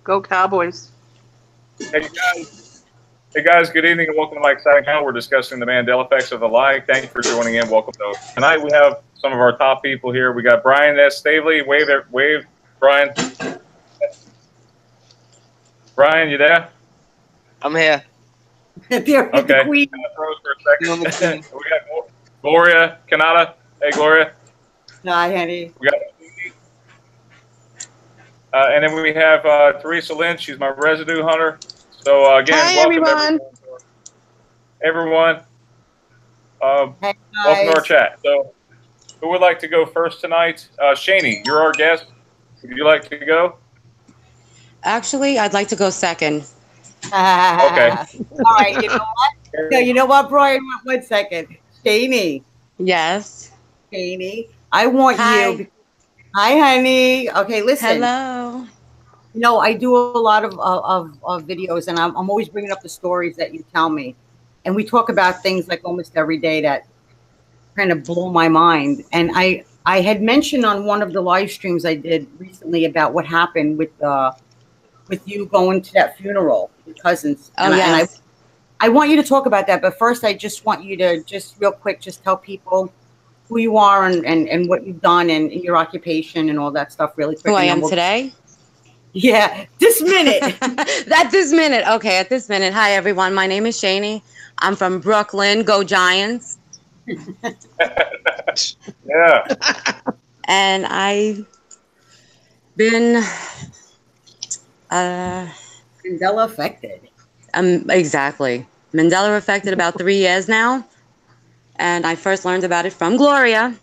Go Cowboys. Hey guys, good evening and welcome to my exciting panel. We're discussing the Mandela effects of the lie. Thank you for joining in. Welcome to tonight. We have some of our top people here. We got Brian S. Stavely. Wave, Brian. Brian, you there? I'm here. Okay. We got Gloria Canada. Hey, Gloria. Hi, honey. We got, and then we have Theresa Lynch. She's my residue hunter. So again, hi, welcome everyone. Hey, welcome to our chat. So, who would like to go first tonight? Shani, you're our guest. Would you like to go? Actually, I'd like to go second. Okay. All right. You know what? No, you know what, Brian? 1 second. Shani. Yes. Shani, I want you. Hi, honey. Okay, listen. Hello. You know, I do a lot of videos, and I'm always bringing up the stories that you tell me. And we talk about things like almost every day that kind of blow my mind. And I had mentioned on one of the live streams I did recently about what happened with you going to that funeral, your cousins. Oh, yes. And I want you to talk about that. But first, I just want you to just real quick, just tell people who you are and what you've done and your occupation and all that stuff really quick. Who I am today? Yeah, this minute. At this minute. Okay, at this minute. Hi, everyone. My name is Shani. I'm from Brooklyn. Go Giants. Yeah. And I've been Mandela affected. Exactly. Mandela affected about 3 years now. And I first learned about it from Gloria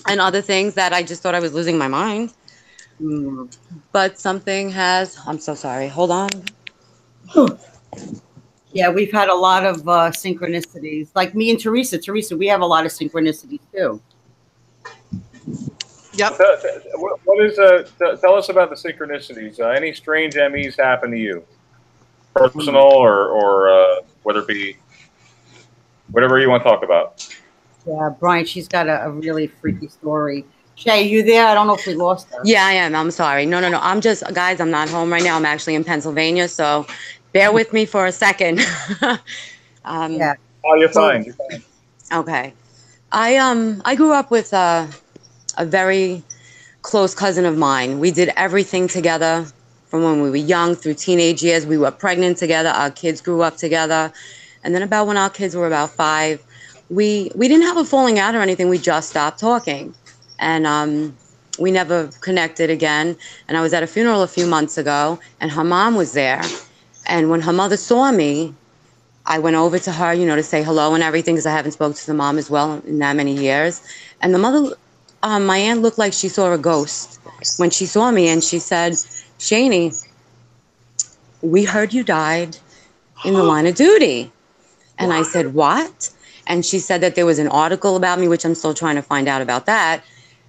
and other things that I just thought I was losing my mind. But something has, I'm so sorry. Hold on. Yeah, we've had a lot of synchronicities. Like me and Theresa. Theresa, we have a lot of synchronicities too. Yep. What is tell us about the synchronicities. Any strange MEs happen to you? Personal or whether it be whatever you want to talk about. Yeah, Brian, she's got a really freaky story. Shay, you there? I don't know if we lost her. Yeah, I am. I'm sorry. No. I'm just, guys, I'm not home right now. I'm actually in Pennsylvania, so bear with me for a second. Yeah. Oh, you're fine. You're fine. Okay. I grew up with a very close cousin of mine. We did everything together from when we were young through teenage years. We were pregnant together. Our kids grew up together. And then about when our kids were about 5, we didn't have a falling out or anything. We just stopped talking. And we never connected again. And I was at a funeral a few months ago, and her mom was there. And when her mother saw me, I went over to her, to say hello and everything, because I haven't spoken to the mom as well in that many years. And the mother, my aunt, looked like she saw a ghost when she saw me. And she said, Shani, we heard you died in the line of duty. And I said, what? And she said that there was an article about me, which I'm still trying to find out about that.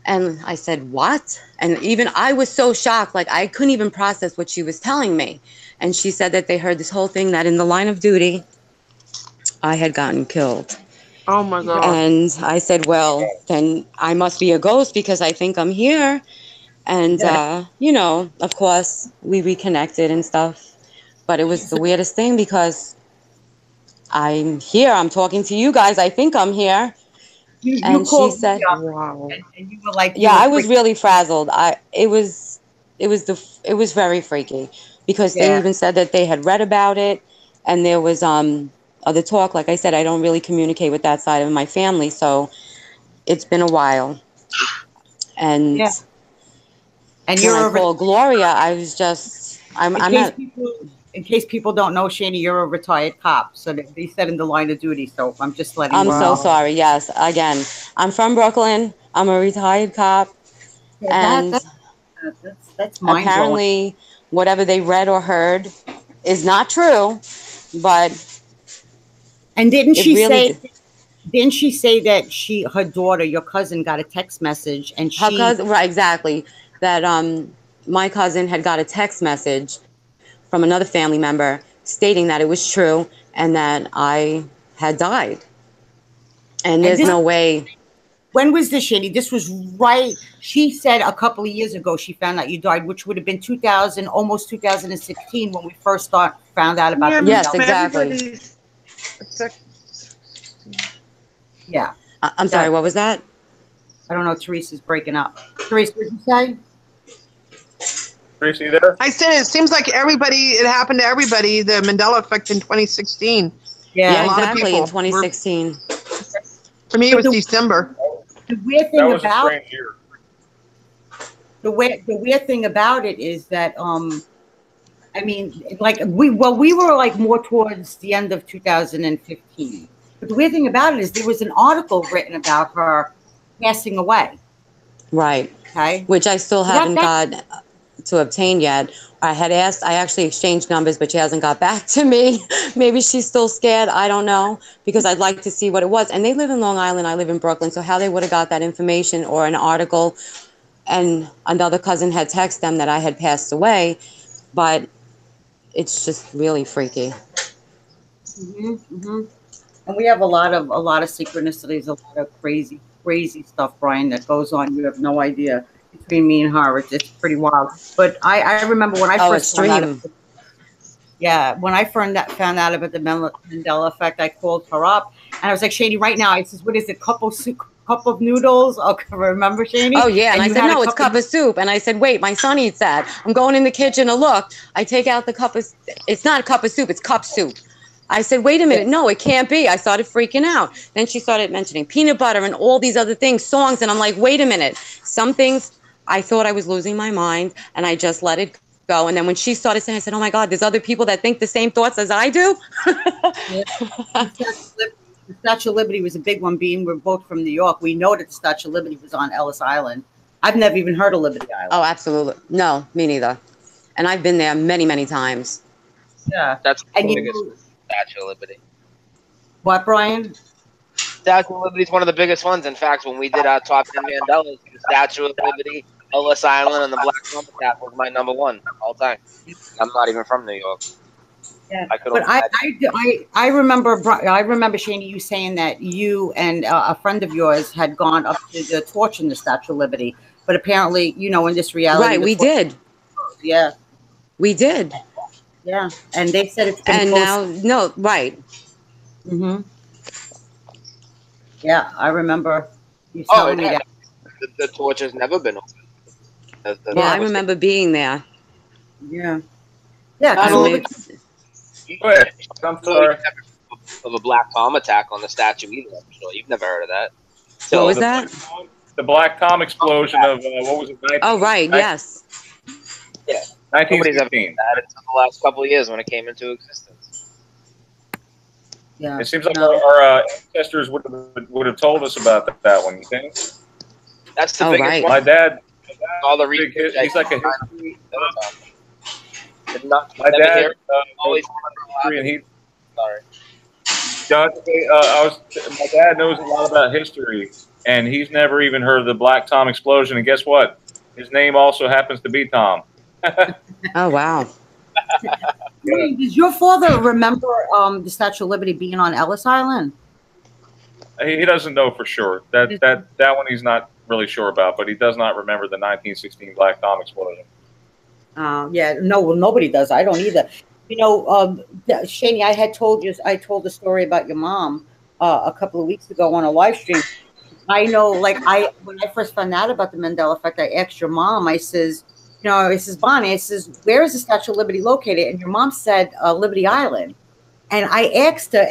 And I said, what? And even I was so shocked, like I couldn't even process what she was telling me. And she said that they heard this whole thing that in the line of duty, I had gotten killed. Oh my God. And I said, well, then I must be a ghost because I think I'm here. And, of course, we reconnected and stuff. But it was the weirdest thing because I'm here. I'm talking to you guys. I think I'm here. You she said, wow. And you were like, yeah, I was really frazzled. It was very freaky because they even said that they had read about it, and there was other talk. Like I said, I don't really communicate with that side of my family, so it's been a while. And you're when I called Gloria, I was just in case people don't know, Shani, you're a retired cop. So they said in the line of duty. So I'm just letting you know. I'm so sorry. Yes. Again, I'm from Brooklyn. I'm a retired cop. And that's mind-blowing. Apparently, whatever they read or heard is not true. But didn't she say that her daughter, your cousin, got a text message and her cousin, right, exactly, that my cousin had got a text message from another family member stating that it was true and that I had died. And there's no way When was this, Shady? This was right. She said a couple of years ago she found out you died, which would have been 2000, almost 2016 when we first found out about the Yes, Mandela. exactly. Yeah. I'm sorry, what was that? I don't know. Teresa's breaking up. Teresa, what did you say? Theresa, you there? I said it seems like it happened to everybody, the Mandela effect in 2016. Yeah, a lot exactly, of people in 2016. For me, it was December. The weird That thing was a about strange year. the weird thing about it is that I mean, like we were like more towards the end of 2015. But the weird thing about it is there was an article written about her passing away. Right. Okay. Which I still haven't got to obtain yet. I actually exchanged numbers, but she hasn't got back to me. Maybe she's still scared. I don't know, because I'd like to see what it was. And they live in Long Island. I live in Brooklyn. So how they would have got that information or an article. And another cousin had texted them that I had passed away, but it's just really freaky. And we have a lot of synchronicities, a lot of crazy stuff, Brian, that goes on. You have no idea. Between me and her, it's pretty wild. But I remember when I first found out. When I found out about the Mandela effect, I called her up and I was like, Shady, right now, I says, what is it, cup of noodles? Okay, remember, Shady? Oh yeah, and I said, no, it's cup of soup. And I said, wait, my son eats that. I'm going in the kitchen to look. I take out the cup of. It's not a cup of soup. It's cup soup. I said, wait a minute, no, it can't be. I started freaking out. Then she started mentioning peanut butter and all these other things, songs, and I'm like, wait a minute. Some things I thought I was losing my mind, and I just let it go. And then when she started saying, I said, oh my God, there's other people that think the same thoughts as I do. The Statue of Liberty was a big one, being we're both from New York. We know that the Statue of Liberty was on Ellis Island. I've never even heard of Liberty Island. Oh, absolutely. No, me neither. And I've been there many, many times. Yeah. That's the biggest Statue of Liberty. What, Brian? Statue of Liberty is one of the biggest ones. In fact, when we did our top 10 Mandelas, the Statue of Liberty, Ellis Island, and the Black Mamba Cat was my number one all time. I'm not even from New York. Yeah, but I remember Shani, you saying that you and a friend of yours had gone up to the torch in the Statue of Liberty, but apparently, you know, in this reality, right? We did. Yeah, we did. Yeah, and they said it's been and closed. now no, right? Yeah, I remember you telling me that. The torch has never been open. Yeah, I remember being there. Yeah, yeah. Go ahead. I'm sorry. Of a Black Tom attack on the statue either. I'm sure you've never heard of that. So what was that? The Black Tom explosion of what was it? Oh right, yes. Yeah, 1916. That until the last couple of years when it came into existence. Yeah, it seems like our ancestors would have told us about that one. You think? That's the biggest one. My dad. All the research. He's like a history. My dad always and he. Sorry. My dad knows a lot about history, and he's never even heard of the Black Tom explosion. And guess what? His name also happens to be Tom. Oh wow! Does your father remember the Statue of Liberty being on Ellis Island? He doesn't know for sure. That one he's not really sure about, but he does not remember the 1916 Black Tom explosion. Yeah, no, nobody does. I don't either. You know, Shani, I told the story about your mom a couple of weeks ago on a live stream. I know, like, when I first found out about the Mandela effect, I asked your mom, I says, you know, I says, Bonnie, I says, where is the Statue of Liberty located? And your mom said Liberty Island. And I asked her,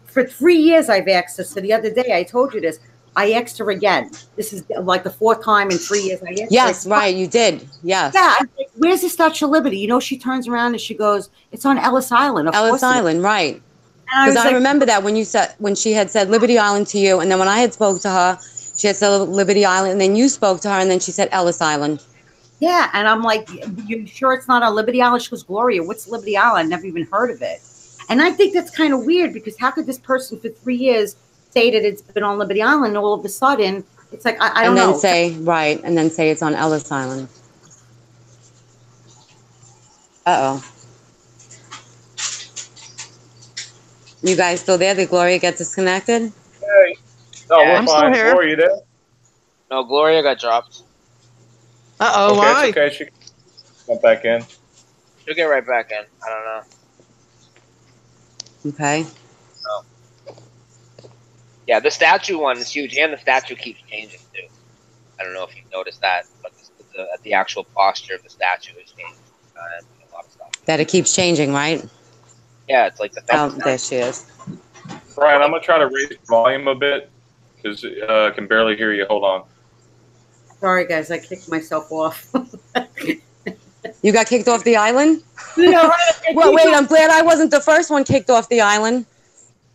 for 3 years I've asked her. So the other day I told you this. I asked her again. This is like the 4th time in 3 years I asked her. Yes, right, you did. Yes. Yeah, I'm like, where's the Statue of Liberty? You know, she turns around and she goes, it's on Ellis Island. Ellis Island, right. Because I remember that when she had said Liberty Island to you, and then when I had spoke to her, she had said Liberty Island, and then you spoke to her, and then she said Ellis Island. Yeah, and I'm like, you sure it's not on Liberty Island? She goes, Gloria, what's Liberty Island? Never even heard of it. And I think that's kind of weird, because how could this person for 3 years say that it's been on Liberty Island, and all of a sudden it's like I don't know. And then say it's on Ellis Island. Uh-oh. You guys still there? Did Gloria get disconnected? Hey. No, Yeah, we're I'm still fine. here. Gloria, you there? No, Gloria got dropped. Uh-oh, Okay, why? it's okay. She can come back in. She'll get right back in. I don't know. Okay. Yeah, the statue one is huge, and the statue keeps changing too. I don't know if you've noticed that, but the actual posture of the statue has changed. And a lot of stuff. That it keeps changing, right? Yeah, it's like the Oh, there she is. Brian, I'm going to try to raise the volume a bit because I can barely hear you. Hold on. Sorry, guys, I kicked myself off. You got kicked off the island? No, Well, wait, I'm glad I wasn't the first one kicked off the island.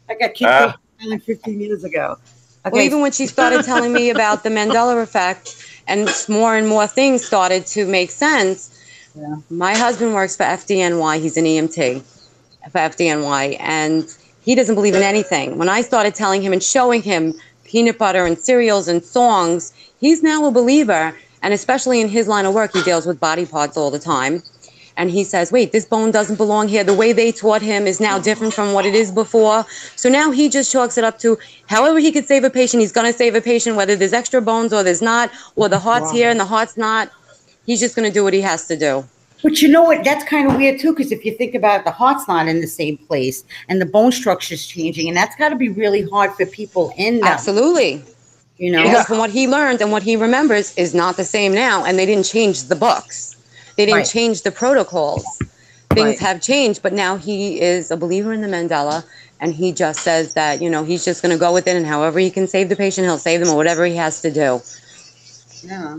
I got kicked off the island 15 years ago. Okay. Well, even when she started telling me about the Mandela effect and more things started to make sense, Yeah. my husband works for FDNY. He's an EMT for FDNY, and he doesn't believe in anything. When I started telling him and showing him peanut butter and cereals and songs, he's now a believer, and especially in his line of work, he deals with body parts all the time. And he says, wait, this bone doesn't belong here. The way they taught him is now different from what it is before. So now he just chalks it up to however he could save a patient, he's going to save a patient, whether there's extra bones or there's not, or the heart's here and the heart's not. He's just going to do what he has to do. But you know what? That's kind of weird too, because if you think about it, the heart's not in the same place and the bone structure's changing, and that's got to be really hard for people in that. Absolutely. You know? Because from what he learned and what he remembers is not the same now, and they didn't change the books. They didn't change the protocols. Things have changed, but now he is a believer in the Mandela, and he just says that, you know, he's just going to go with it, and however he can save the patient, he'll save them, or whatever he has to do. Yeah.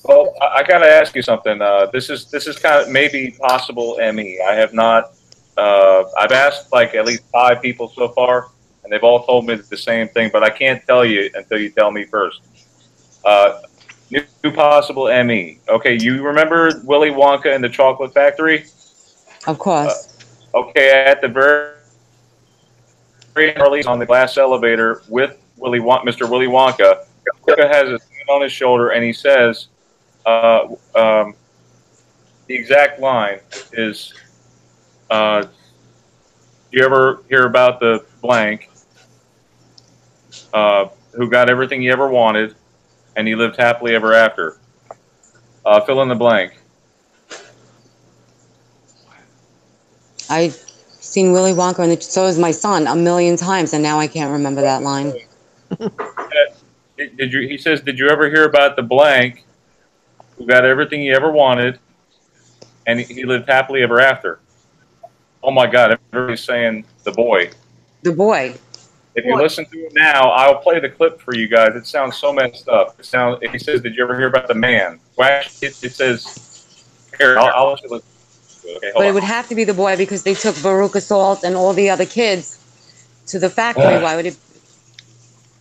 Well, I got to ask you something. This is kind of maybe possible ME. I have not. I've asked like at least 5 people so far, and they've all told me the same thing. But I can't tell you until you tell me first. New possible ME. Okay, you remember Willy Wonka and the Chocolate Factory? Of course. Okay, at the very early on the glass elevator with Mr. Willy Wonka. Wonka has his hand on his shoulder, and he says, the exact line is, "Do you ever hear about the blank who got everything he ever wanted, and he lived happily ever after?" Fill in the blank. I've seen Willy Wonka, and so has my son, a million times, and now I can't remember that line. Did you? He says, "Did you ever hear about the blank who got everything he ever wanted, and he lived happily ever after?" Oh my God! Everybody's saying the boy. The boy. If you listen to it now, I'll play the clip for you guys. It sounds so messed up. He says, "Did you ever hear about the man?" Well, it says, "Here, I'll let you listen." Okay, but it would have to be the boy because they took Veruca Salt and all the other kids to the factory. Why would it?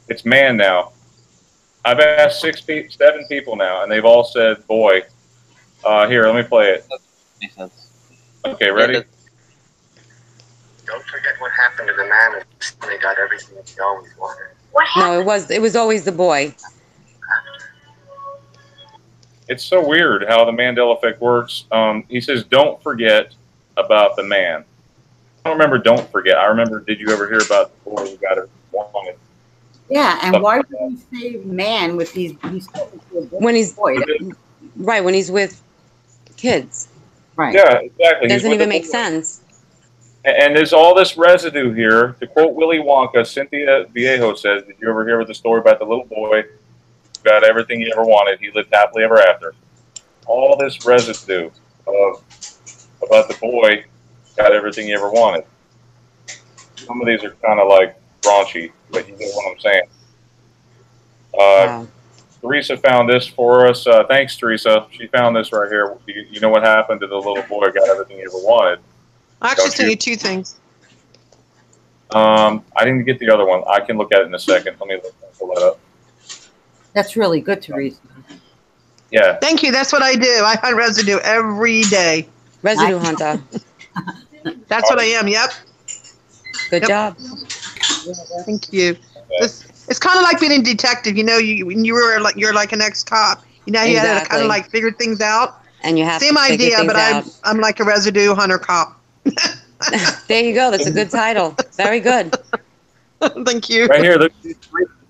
It's man now. I've asked 7 people now, and they've all said boy. Here, let me play it. Makes sense. Okay, ready? Don't forget what happened to the man and they got everything he always wanted. No, it was always the boy. It's so weird how the Mandela effect works. He says, "Don't forget about the man." I don't remember "don't forget." I remember, "Did you ever hear about the boy who got it wanted?" Yeah, and why would he say man with these when he's boy? Right, when he's with kids. Right. Yeah, exactly. Doesn't even make sense. And there's all this residue here. To quote Willy Wonka, Cynthia Viejo says, "Did you ever hear the story about the little boy who got everything he ever wanted? He lived happily ever after." All this residue about the boy got everything he ever wanted. Some of these are kind of like raunchy, but you know what I'm saying. Wow. Theresa found this for us. Thanks, Theresa. She found this right here. You know what happened to the little boy who got everything he ever wanted? I actually sent you 2 things. I didn't get the other one. I can look at it in a second. Let me pull that up. That's really good, Theresa. Yeah. Thank you. That's what I do. I hunt residue every day. Residue hunter. That's what I am. Yep. Good job. Thank you. It's kind of like being a detective. You know, you're like an ex-cop. You know, you had to kind of like figure things out. And you have same to figure idea, things but out. I'm like a residue hunter cop. There you go. That's a good title. Very good. Thank you. Right here, look,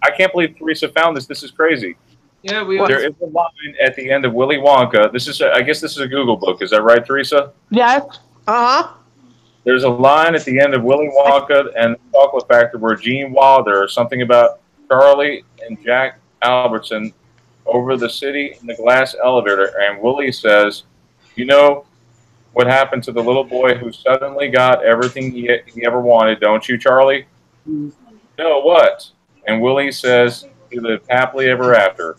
I can't believe Theresa found this. This is crazy. Yeah, There is a line at the end of Willy Wonka. This is, I guess, this is a Google book. Is that right, Theresa? Yes. There's a line at the end of Willy Wonka and the Chocolate Factory where Gene Wilder, something about Charlie and Jack Albertson over the city in the glass elevator, and Willy says, "You know what happened to the little boy who suddenly got everything he ever wanted, don't you, Charlie?" No, what? And Willy says, "He lived happily ever after."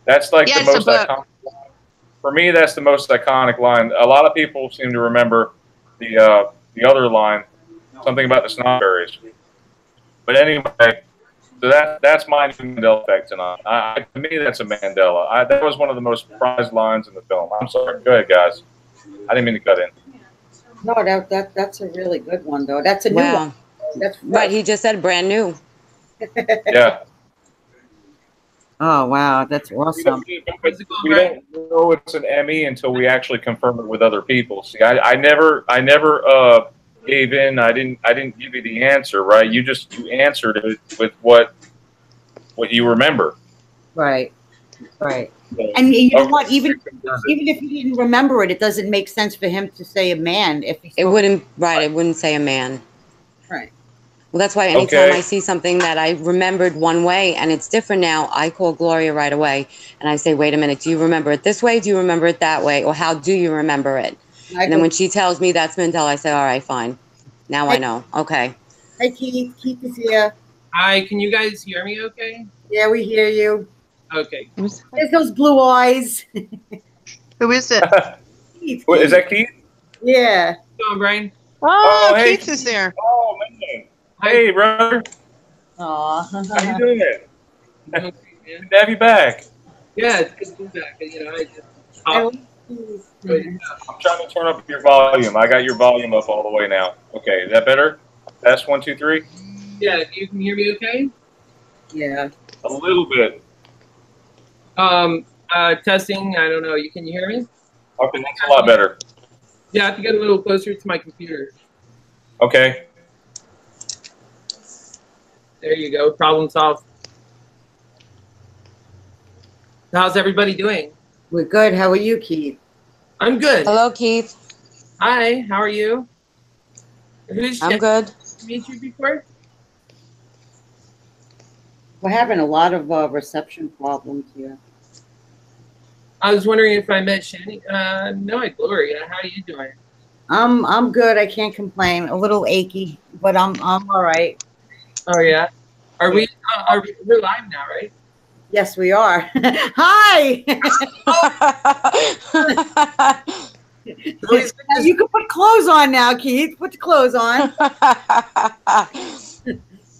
That's like the most iconic line. For me, that's the most iconic line. A lot of people seem to remember the other line, something about the snowberries. But anyway, so that's my Mandela effect tonight. To me, that's a Mandela. That was one of the most prized lines in the film. I'm sorry. Go ahead, guys. I didn't mean to cut in. No, that's a really good one, though. That's a new one. That's right. He just said brand new. Yeah. Oh wow, that's awesome. We don't know it's an Emmy until we actually confirm it with other people. See, I never gave in. I didn't give you the answer, right? You answered it with what you remember. Right. Right. And you know what? Even if he didn't remember it, it doesn't make sense for him to say a man. It wouldn't. Right. It wouldn't say a man. Right. Well, that's why anytime I see something that I remembered one way and it's different now, I call Gloria right away and I say, "Wait a minute. Do you remember it this way? Do you remember it that way? Or how do you remember it?" And then when she tells me that's Mandela, I say, "All right, fine. Now I know." Okay. Hi, Keith. Keith is here. Hi. Can you guys hear me? Okay. Yeah, we hear you. Okay. There's those blue eyes. Who is it? Keith. What, is that Keith? Yeah. Come on, Brian. Oh, hey, Keith is there. Oh man. Hey, brother. Aw. How you doing? Good to have you back. Yeah, it's good to be back. You know, I'm trying to turn up your volume. I got your volume up all the way now. Okay, is that better? Test 1, 2, 3. Yeah, you can hear me okay? Yeah. A little bit. Testing. I don't know. Can you hear me? Okay, that's a lot better. Yeah, I have to get a little closer to my computer. Okay. There you go. Problem solved. How's everybody doing? We're good. How are you, Keith? I'm good. Hello, Keith. Hi. How are you? I'm good. Meet you before? We're having a lot of reception problems here. I was wondering if I met Shani. No, Gloria. How are you doing? I'm good. I can't complain. A little achy, but I'm all right. Oh yeah. Are we? We're live now, right? Yes, we are. Hi. You can put clothes on now, Keith. Put the clothes on.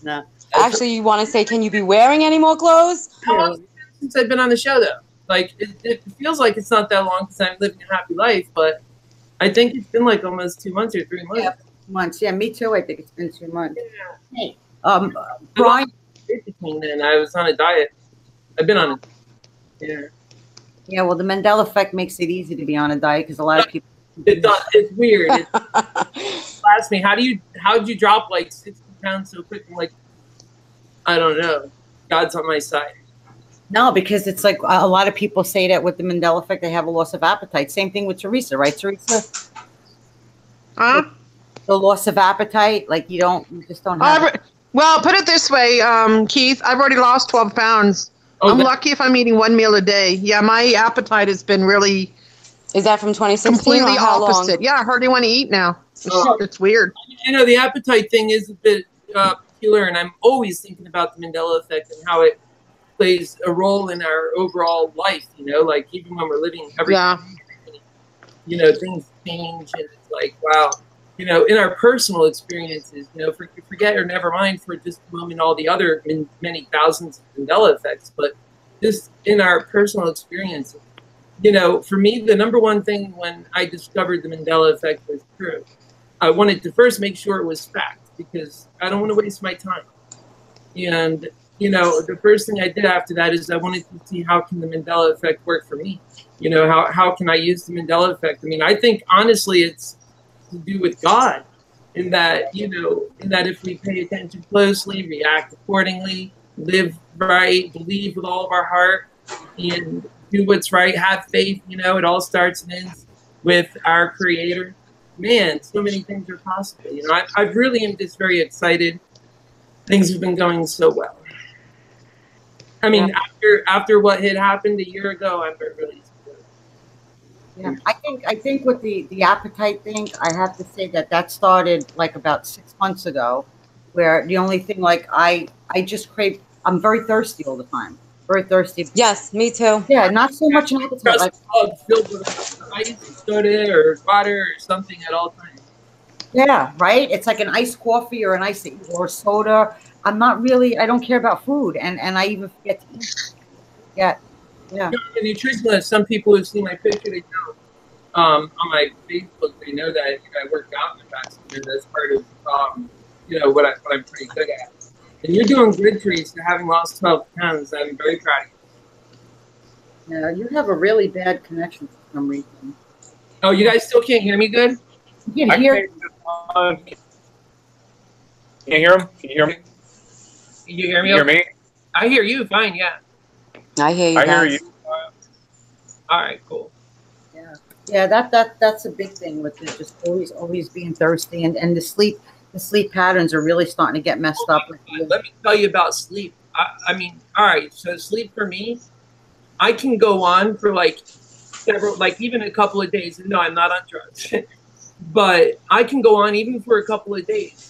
No. Actually, you want to say, can you be wearing any more clothes? How long has it been since I've been on the show, though? Like, it feels like it's not that long since I'm living a happy life, but I think it's been like almost 2 months or 3 months. Yeah, months. Yeah, me too. I think it's been 2 months. Yeah. Hey, Brian. Between then, I was on a diet. I've been on it. Yeah. Yeah, well, the Mandela effect makes it easy to be on a diet because a lot of people. It's weird. Ask me, how'd you drop like 60 pounds so quick? I'm like, I don't know. God's on my side. No, because it's like a lot of people say that with the Mandela effect, they have a loss of appetite. Same thing with Theresa, right, Theresa? Huh? The loss of appetite, like you just don't have. Well, put it this way, Keith. I've already lost 12 pounds. Oh, I'm lucky if I'm eating 1 meal a day. Yeah, my appetite has been really. Is that from 2016? Completely or how opposite. long? Yeah, I hardly want to eat now. Oh. It's weird. You know, the appetite thing is a bit peculiar, and I'm always thinking about the Mandela effect and how it plays a role in our overall life. You know, like even when we're living you know, things change, and it's like, wow. You know, in our personal experiences, you know, forget or never mind for just a moment all the other many thousands of Mandela effects, but just in our personal experiences. You know, for me, the number one thing when I discovered the Mandela effect was true. I wanted to first make sure it was fact because I don't want to waste my time. And, you know, the first thing I did after that is I wanted to see how can the Mandela effect work for me? You know, how can I use the Mandela effect? I mean, I think honestly it's to do with God. in that, you know, in that if we pay attention closely, react accordingly, live right, believe with all of our heart, and do what's right, have faith, you know, it all starts and ends with our Creator. Man, so many things are possible. You know, I really am just very excited. Things have been going so well. I mean, after what had happened a year ago, I'm really supportive. Yeah, I think with the appetite thing, I have to say that started like about 6 months ago, where the only thing, like, I just crave. I'm very thirsty all the time. Very thirsty. Yes, me too. Yeah, not so much an appetite. Like, filled with ice, soda, or water, or something at all times. Yeah, right. It's like an iced coffee or an iced or soda. I'm not really. I don't care about food, and I even forget to eat. Yeah. You know, the nutritionist. Some people who see my picture, they know on my Facebook, they know that, you know, I work out in the past, and that's part of you know, what I'm pretty good at. And you're doing good, Theresa, having lost 12 pounds. I'm very proud of you. Yeah, you have a really bad connection for some reason. Oh, you guys still can't hear me good? You can hear. Can you hear him? Can you hear me? Can you hear me? Can you hear me? I hear you fine, yeah. I hear you. I guys. hear you. All right, cool. Yeah, that's a big thing with it. Just always being thirsty, and the sleep patterns are really starting to get messed up. Let me tell you about sleep. I mean, all right. So sleep for me, I can go on for like several, like even a couple of days. And no, I'm not on drugs, but I can go on even for a couple of days.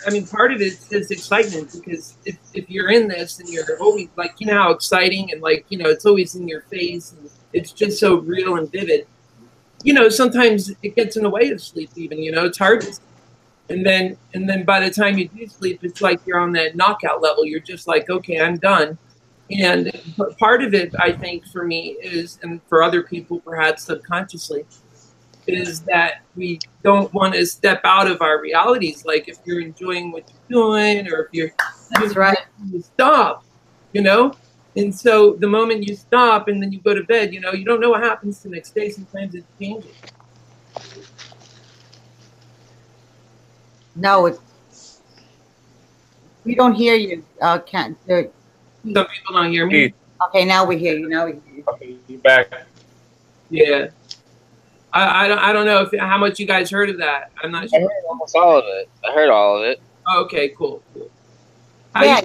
I mean, part of it is excitement, because if you're in this and you're always like, you know how exciting and like, you know, it's always in your face and it's just so real and vivid. You know, sometimes it gets in the way of sleep even, you know, it's hard to sleep. And then by the time you do sleep, it's like you're on that knockout level. You're just like, okay, I'm done. And part of it, I think, for me is, and for other people perhaps subconsciously, is that we don't want to step out of our realities. Like if you're enjoying what you're doing, or if you're, that's right, you stop, you know? And so the moment you stop and then you go to bed, you know, you don't know what happens the next day. Sometimes it changes. No, we don't hear you. Can't. Some people don't hear me. Okay, now we hear you. Now we hear you. Okay, you back. Yeah. I don't know how much you guys heard of that. I'm not sure. I heard almost all of it. I heard all of it. Okay, cool. Yeah,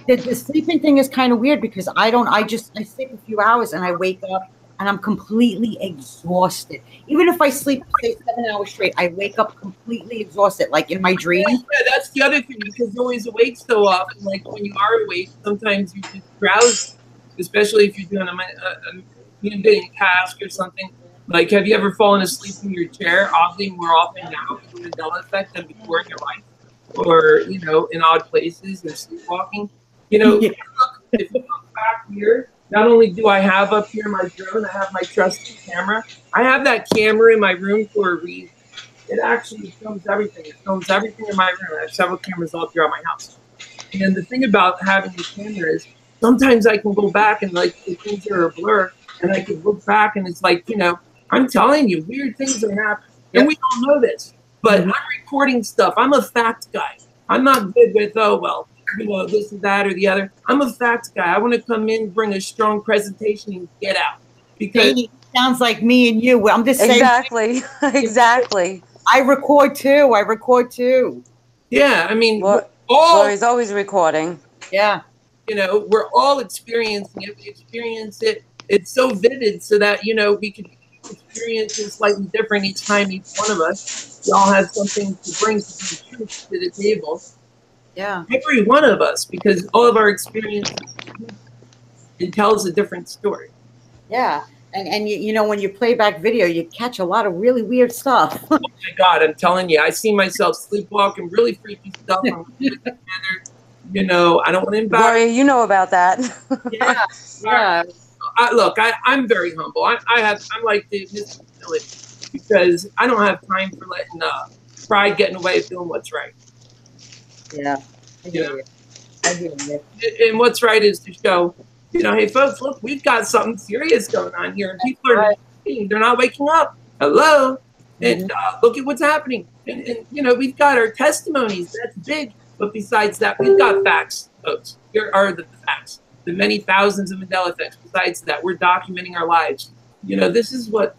the sleeping thing is kind of weird, because I sleep a few hours and I wake up and I'm completely exhausted. Even if I sleep, say, 7 hours straight, I wake up completely exhausted, like in my dreams. Yeah, that's the other thing, because you're always awake so often. Like when you are awake, sometimes you just drowsy, especially if you're doing a task or something. Like, have you ever fallen asleep in your chair? Oddly, more often now with the Mandela effect than before in your life, or, you know, in odd places and sleepwalking. You know, if you look back here, not only do I have up here my drone, I have my trusty camera. I have that camera in my room for a reason. It actually films everything. It films everything in my room. I have several cameras all throughout my house. And the thing about having the camera is sometimes I can go back and, like, the things are a blur, and I can look back and it's like, you know, I'm telling you, weird things are happening. And we don't know this. But I'm recording stuff. I'm a fact guy. I'm not good with, oh, well, you know, this and that or the other. I'm a fact guy. I want to come in, bring a strong presentation, and get out. Because sounds like me and you. I'm just saying. Exactly. Exactly. I record too. Yeah, I mean, Lori's always recording. Yeah. You know, we're all experiencing it. We experience it. It's so vivid, so that, you know, we can experience it slightly different each time, each one of us. We all have something to bring to the table. Yeah. Every one of us, because all of our experiences, it tells a different story. Yeah. And you know, when you play back video, you catch a lot of really weird stuff. Oh my God, I'm telling you, I see myself sleepwalking, really freaky stuff. You know, I don't want to embarrass. Gloria, you know about that. Yeah. Yeah. Look, I'm very humble. I'm like the Mr. Village, because I don't have time for letting pride get in the way of doing what's right. Yeah. I hear you. And what's right is to show, you know, hey folks, look, we've got something serious going on here, and people are they're not waking up. Hello, And look at what's happening. And, you know, we've got our testimonies. That's big. But besides that, we've got facts, folks. Here are the facts. The many thousands of Mandela effects. Besides that, we're documenting our lives. You know, this is what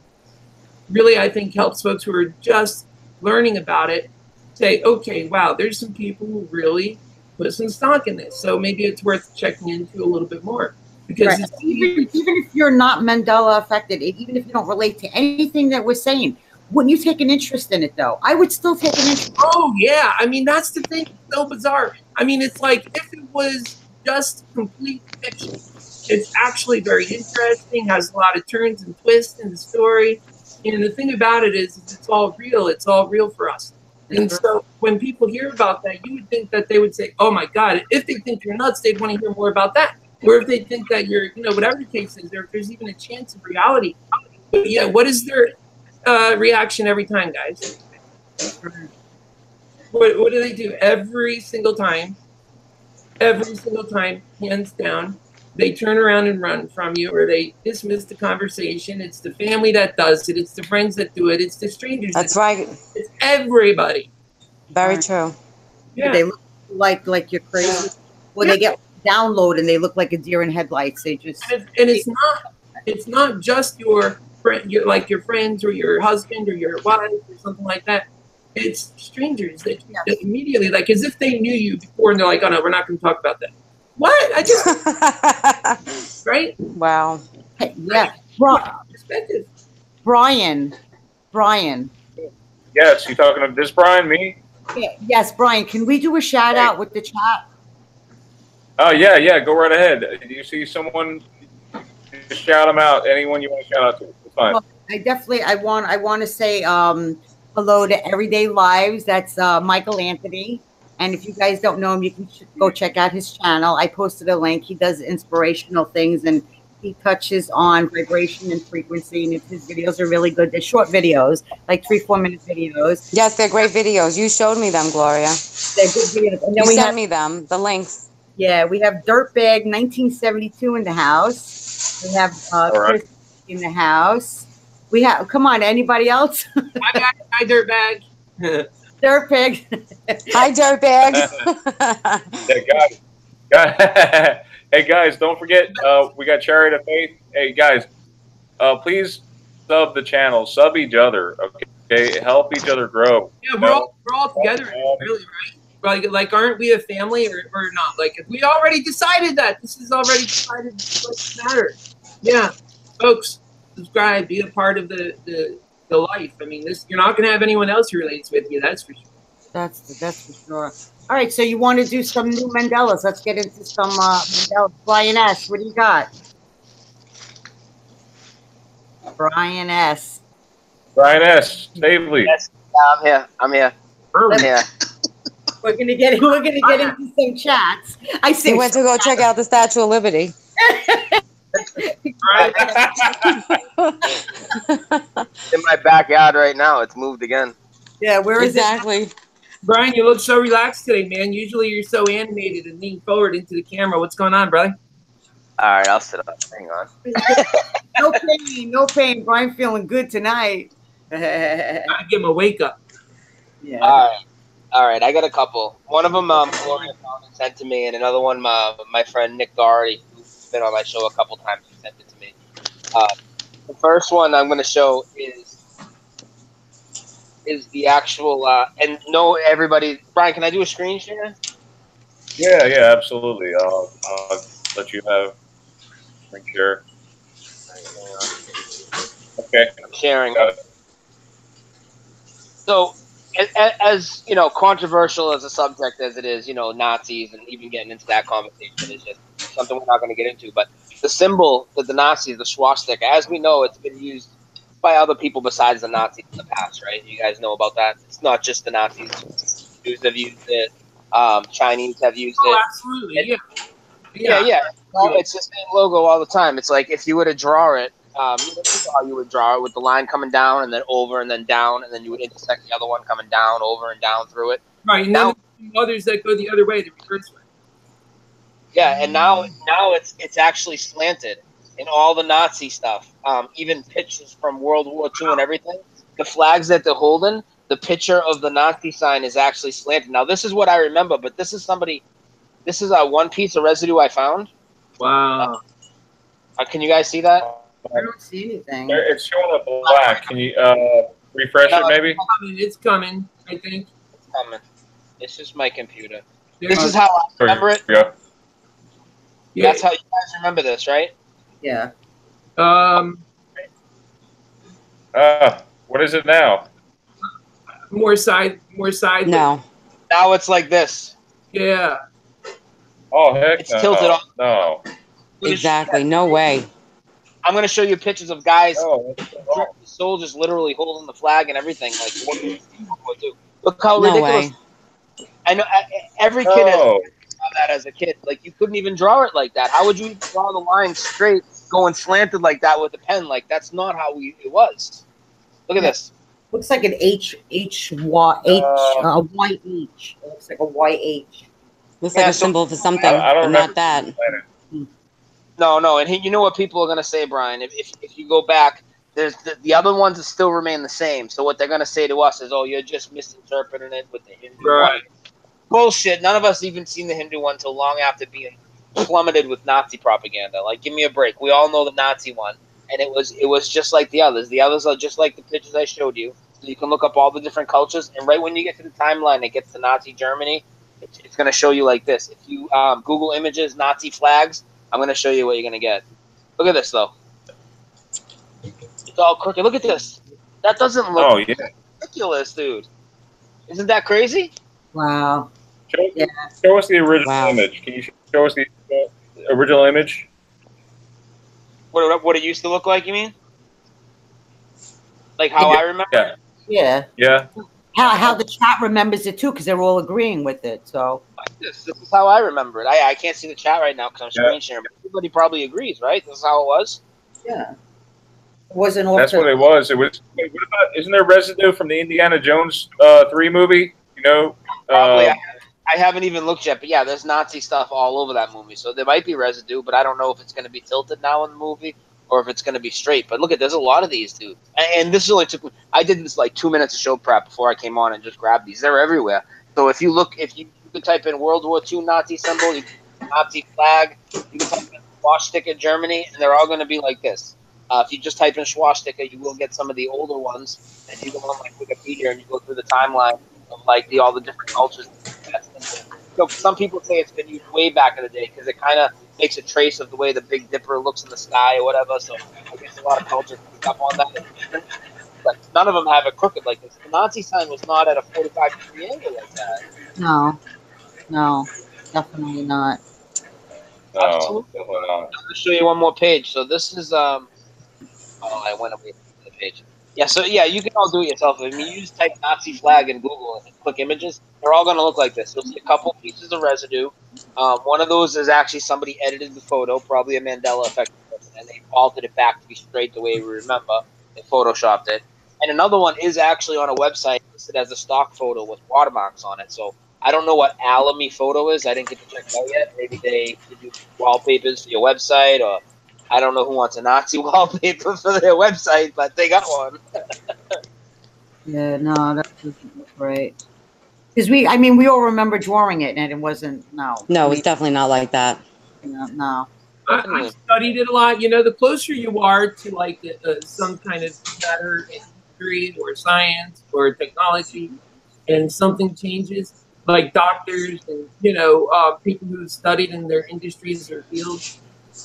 really, I think, helps folks who are just learning about it say, okay, wow, there's some people who really put some stock in this. So maybe it's worth checking into a little bit more. Because even if you're not Mandela affected, even if you don't relate to anything that we're saying, wouldn't you take an interest in it, though? I would still take an interest. Oh, yeah. I mean, that's the thing. It's so bizarre. I mean, it's like if it was just complete fiction, it's actually very interesting, has a lot of turns and twists in the story. And the thing about it is it's all real. It's all real for us. And so when people hear about that, you would think that they would say, oh, my God, if they think you're nuts, they'd want to hear more about that. Or if they think that you're, you know, whatever the case is, if there's even a chance of reality. But yeah, what is their reaction every time, guys? What do they do every single time? Every single time, hands down, they turn around and run from you, or they dismiss the conversation. It's the family that does it. It's the friends that do it. It's the strangers. That's right. It's everybody. Very true. Yeah. They look like you're crazy. When they get download and they look like a deer in headlights, they just and it's not just your friend, like your friends or your husband or your wife or something like that. It's strangers that immediately, like as if they knew you before, and they're like, "Oh no, we're not going to talk about that." What? I just right? Wow. Hey, yeah. Perspective. Brian. Yes, you talking to this Brian? Me? Yeah, yes, Brian. Can we do a shout out with the chat? Oh, yeah, go right ahead. Do you see someone, just shout them out. Anyone you want to shout out to. It's fine. Well, I want to say hello to Everyday Lives. That's Michael Anthony. And if you guys don't know him, you can go check out his channel. I posted a link. He does inspirational things, and he touches on vibration and frequency. And his videos are really good. They're short videos, like 3-4 minute videos. Yes, they're great videos. You showed me them, Gloria. They're good videos. And then you sent me them, the links. Yeah, we have Dirtbag 1972 in the house. We have Chris in the house. We have, come on, anybody else? Hi, Dirtbag. Dirtbag. Hi, Dirtbag. Hey, guys, don't forget, we got Charity of Faith. Hey, guys, please sub the channel. Sub each other, okay? Help each other grow. Yeah, we're all together, really, right? Like, aren't we a family or not? Like, if we already decided that, this is already decided what's the matter. Yeah, folks, subscribe, be a part of the life. I mean, you're not going to have anyone else who relates with you, that's for sure. That's for sure. All right, so you want to do some new Mandelas. Let's get into some Mandelas. Brian S., what do you got? Brian S., Stavely. Yes, I'm here. We're gonna get into some chats. I see. He went to go check out the Statue of Liberty. In my backyard right now. It's moved again. Yeah, where is it? Brian, you look so relaxed today, man. Usually you're so animated and lean forward into the camera. What's going on, brother? All right, I'll sit up. Hang on. No pain. Brian feeling good tonight. I give him a wake up. Yeah. All right. I got a couple. One of them, Gloria found and sent to me, and another one, my friend Nick Doherty, who's been on my show a couple times, he sent it to me. The first one I'm going to show is the actual and no, everybody. Brian, can I do a screen share? Yeah, absolutely. I'll let you have screen share. Okay. I'm sharing. So, as you know, controversial as a subject as it is, you know, Nazis, and even getting into that conversation is just something we're not going to get into. But the symbol that the Nazis, the swastika, as we know, it's been used by other people besides the Nazis in the past, right? You guys know about that. It's not just the Nazis. Jews have used it. Chinese have used it. Absolutely, yeah. Well, it's the same logo all the time. It's like if you were to draw it, you know how you would draw it with the line coming down and then over and then down, and then you would intersect the other one coming down, over and down through it. Right, and then others that go the other way, the reverse way. Yeah, and now it's actually slanted in all the Nazi stuff. Even pictures from World War II and everything. the flags that they're holding, the picture of the Nazi sign is actually slanted. Now, this is what I remember, but this is one piece of residue I found. Wow. Can you guys see that? I don't see anything. It's showing up black. Can you refresh it, maybe? It's coming, I think. It's coming. It's just my computer. This is how I remember it. Yeah. That's how you guys remember this, right? Yeah. What is it now? More side. No. Now it's like this. Yeah. Oh, heck It's tilted on. No. Exactly. No way. I'm going to show you pictures of guys, soldiers literally holding the flag and everything. Like, what do you do? Look how ridiculous. Way. I know every kid has that as a kid. Like, you couldn't even draw it like that. How would you draw the line straight, going slanted like that with a pen? Like, that's not how it was. Look at this. Looks like an Y-H. It looks like a Y-H. Looks like a symbol for something, I don't but not that. No, and you know what people are going to say, Brian? If you go back, there's the other ones that still remain the same. So what they're going to say to us is, oh, you're just misinterpreting it with the Hindu one. Bullshit. None of us even seen the Hindu one until long after being plummeted with Nazi propaganda. Like, give me a break. We all know the Nazi one, and it was just like the others. The others are just like the pictures I showed you. So you can look up all the different cultures, and right when you get to the timeline, it gets to Nazi Germany. It's going to show you like this. If you Google images, Nazi flags, I'm going to show you what you're going to get. Look at this, though. It's all crooked. Look at this. That doesn't look ridiculous, dude. Isn't that crazy? Wow. Show us the original image. Can you show us the original image? What it used to look like, you mean? Like how I remember? Yeah. Yeah. How the chat remembers it too, because they're all agreeing with it. So this is how I remember it. I can't see the chat right now because I'm screen sharing, but everybody probably agrees, right? This is how it was. Yeah. It wasn't all. That's what it was. It was. Wait, what about? Isn't there residue from the Indiana Jones 3 movie? You know. Probably. I haven't even looked yet, but yeah, there's Nazi stuff all over that movie, so there might be residue, but I don't know if it's going to be tilted now in the movie or if it's going to be straight. But look at, there's a lot of these, dude. And this only took. I did this like 2 minutes of show prep before I came on and just grabbed these. They're everywhere. So if you could type in World War II Nazi symbol, you can Nazi flag, you can type in swastika Germany, and they're all going to be like this. If you just type in swastika, you will get some of the older ones, and you go on like Wikipedia and you go through the timeline of like all the different cultures. So some people say it's been used way back in the day because it kind of makes a trace of the way the Big Dipper looks in the sky or whatever. So I guess a lot of cultures pick up on that. But none of them have it crooked like this. The Nazi sign was not at a 45-degree angle like that. No, definitely not. No, definitely not. I'm going to show you one more page. So this is I went away from the page. Yeah, so yeah, you can all do it yourself. I mean, you just type Nazi flag in Google and click images. They're all going to look like this. You'll see a couple pieces of residue. One of those is actually somebody edited the photo, probably a Mandela effect, and they altered it back to be straight the way we remember. They photoshopped it. And another one is actually on a website listed as a stock photo with watermarks on it. So I don't know what Alamy photo is. I didn't get to check it out yet. Maybe they do wallpapers for your website, or I don't know who wants a Nazi wallpaper for their website, but they got one. Yeah, no, that doesn't look right. Because we all remember drawing it, and it wasn't. No, it's definitely not like that. No. I studied it a lot. You know, the closer you are to like some kind of matter in history or science or technology, and something changes, like doctors and people who studied in their industries or fields,